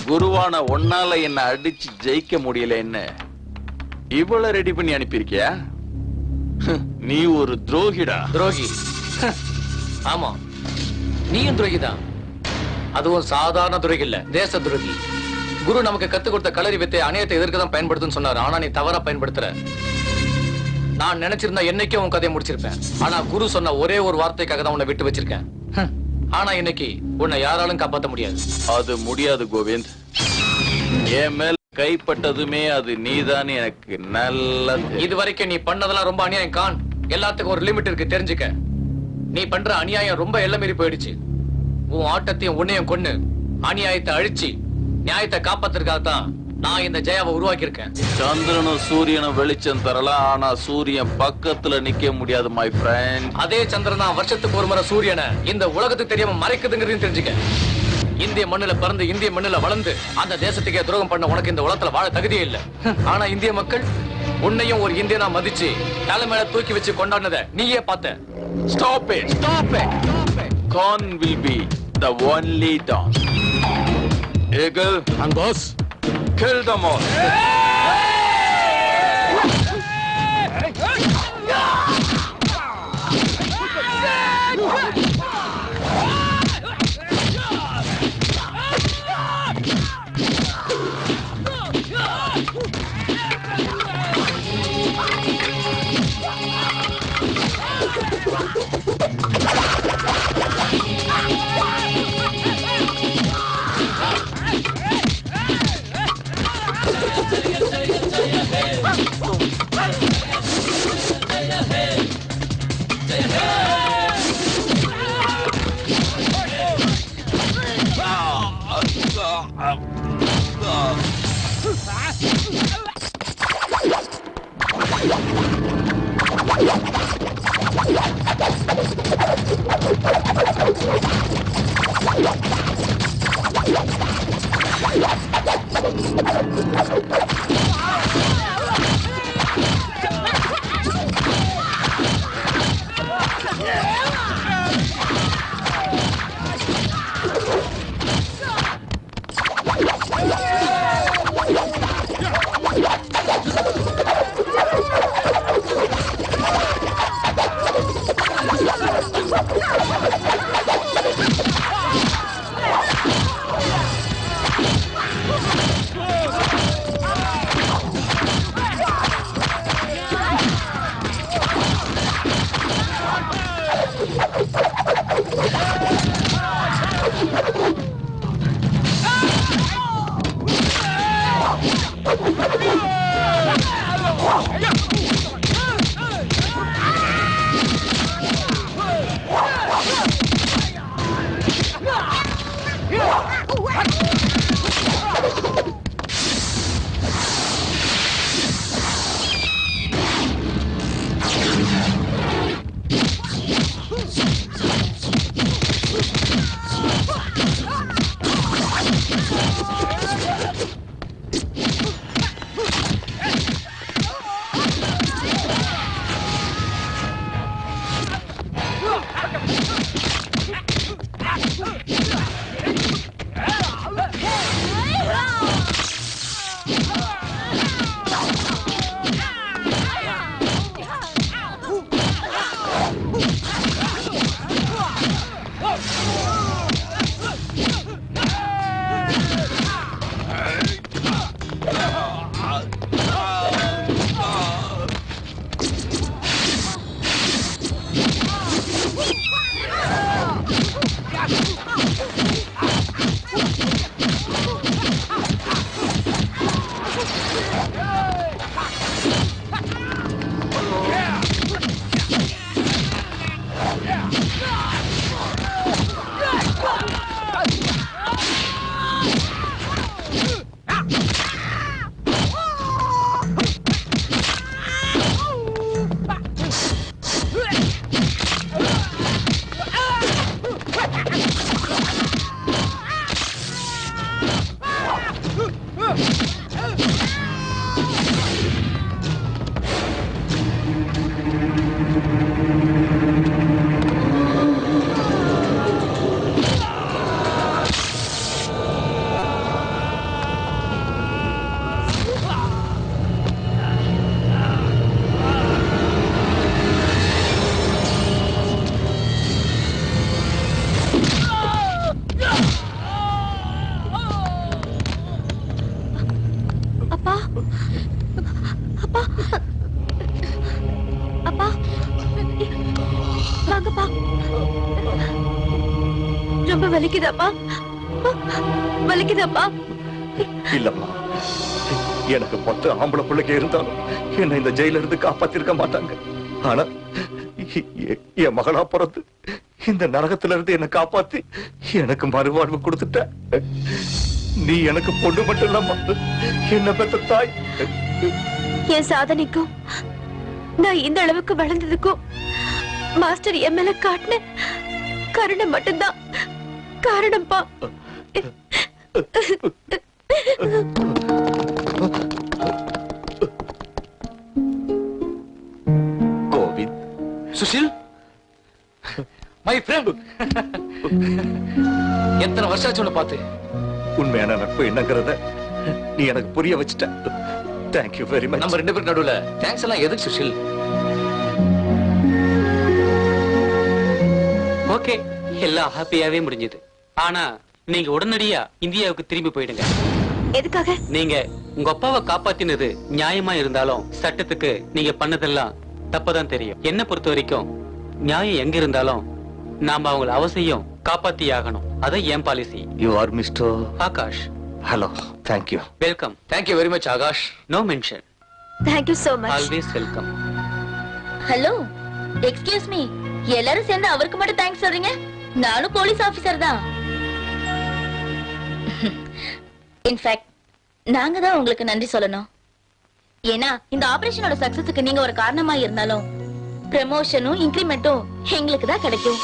Speaker 7: குருவான ஒன்னால என்ன அடிச்சு ஜெயிக்க முடியலன்னு இவ்வளவு ரெடி பண்ணி அனுப்பியிருக்கியா? நீ ஒரு துரோகிடா.
Speaker 5: துரோகி? ஆமா, நீயும் துரோகிதான். அதுவும் சாதாரண துரோகி இல்ல, தேச துரோகி. குரு நமக்கு கத்து கொடுத்த களரி வித்தை அநியாயத்தை எதற்கு தான் பயன்படுத்துன்னு சொன்னாரு. ஆனா நீ தவறா பயன்படுத்துற. நான் நினைச்சிருந்தா என்னைக்கும் உன் கதையை முடிச்சிருப்பேன். ஆனா குரு சொன்ன ஒரே ஒரு வார்த்தைக்காக தான் உன்னை விட்டு வச்சிருக்கேன். ஆனா இன்னைக்கு உன்னை யாராலும் காப்பாற்ற முடியாது.
Speaker 7: அது முடியாது கோவிந்த். என் மேல் கைப்பட்டதுமே அது நீதான் எனக்கு நல்ல.
Speaker 5: இது வரைக்கும் நீ பண்ணதெல்லாம் ரொம்ப அநியாயம் கான். எல்லாத்துக்கும் ஒரு லிமிட் இருக்கு, தெரிஞ்சுக்க. நீ பண்ற அநியாயம் ரொம்ப எல்லை மீறி போயிடுச்சு. உன் ஆட்டத்தையும் உன்னையும் கொன்னு அநியாயத்தை அழிச்சு நியாயத்தை காப்பாத்துறதுக்காக தான் நான் இந்த ஜெயாவை உருவாக்கி இருக்கேன்.
Speaker 7: சந்திரனும் சூரியனும் வெளிச்சம் தரலாம், ஆனா சூரியன் பக்கத்துல நிக்க முடியாது மை ஃப்ரெண்ட்.
Speaker 5: அதே சந்திரன் தான் வருஷத்துக்கு ஒரு முறை சூரியனை இந்த உலகத்துக்கு தெரியாம மறைக்குதுங்கிறதையும் தெரிஞ்சுக்க. இந்திய மண்ணுல பிறந்து இந்திய மண்ணுல வளர்ந்து அந்த தேசத்துக்கே துரோகம் பண்ண உனக்கு இந்த உலகத்துல வாழ தகுதியே இல்ல. ஆனா இந்திய மக்கள் உன்னையும் ஒரு இந்தியனா மதிச்சு தலை மேல தூக்கி வச்சு கொண்டாடினத நீயே பார்த்த.
Speaker 7: Stop it! Stop it! Khan will be the only Don. Eagle
Speaker 8: And boss,
Speaker 7: kill them all.
Speaker 2: ரொம்ப வலிக்குதாப்பா? வலிக்குதாப்பா?
Speaker 9: இல்லம்மா, எனக்கு 10 ஆம்பளை பிள்ளைங்க இருந்தாலும் என்ன இந்த ஜெயில இருந்து காப்பாத்திருக்க மாட்டாங்க. ஆனா என் மகளா பிறந்து இந்த நரகத்துல இருந்து என்ன காப்பாத்தி எனக்கு மறுவாழ்வு கொடுத்துட்ட. நீ எனக்கு பொண்ணு மட்டும் இல்லம்மா, என்ன பெத்த தாய்.
Speaker 2: என் சாதனைக்கும் நான் இந்த அளவுக்கு வளர்ந்ததுக்கும் மாஸ்டர் என் மேல காட்டின கருணை மட்டும்தான் காரணம்ப்பா.
Speaker 5: Govind, Sushil, my friend. எத்தனை வருஷம் ஆச்சு உன்னை பார்த்து.
Speaker 9: உண்மையான நட்பு என்னங்கிறத நீ எனக்கு புரிய வச்சுட்ட. Thank you very much.
Speaker 5: நம்ம 2 பேருக்கு நடுவுல தேங்க்ஸ் எல்லாம் எதுக்கு சுஷில்?
Speaker 11: ஓகே, எல்லாம் ஹாப்பியாவே முடிஞ்சது. ஆனா நீங்க உடனடியா இந்தியாவுக்கு திரும்பி போயிடுங்க.
Speaker 2: எதுக்காக?
Speaker 11: நீங்க உங்க அப்பாவை காப்பாத்தினது நியாயமா இருந்தாலும் சட்டத்துக்கு நீங்க பண்ணதெல்லாம் தப்பதான் தெரியும். என்ன பொறுத்த வரைக்கும் நியாயம் எங்க இருந்தாலும் நாம அவங்கள அவசியம் காப்பாத்தி ஆகணும். அதான் என் policy.
Speaker 9: You are mister
Speaker 11: Akash.
Speaker 9: Hello, thank you.
Speaker 11: Welcome.
Speaker 5: Thank you very much Akash.
Speaker 11: No mention.
Speaker 2: Thank you so much.
Speaker 11: Always welcome.
Speaker 3: Hello, excuse me. எல்லாரும் சேர்ந்து அவருக்கு மட்டும் தேங்க்ஸ் சொல்றீங்க? நானும் போலீஸ் ஆபீசர் தான். இன்ஃபேக்ட் நாங்க தான் உங்களுக்கு நன்றி சொல்லணும். ஏன்னா இந்த ஆபரேஷனோட சக்சஸுக்கு நீங்க ஒரு காரணமா இருந்தாலும் ப்ரமோஷனும் இன்கிரிமெண்ட்டும் எங்களுக்கு தான் கிடைக்கும்.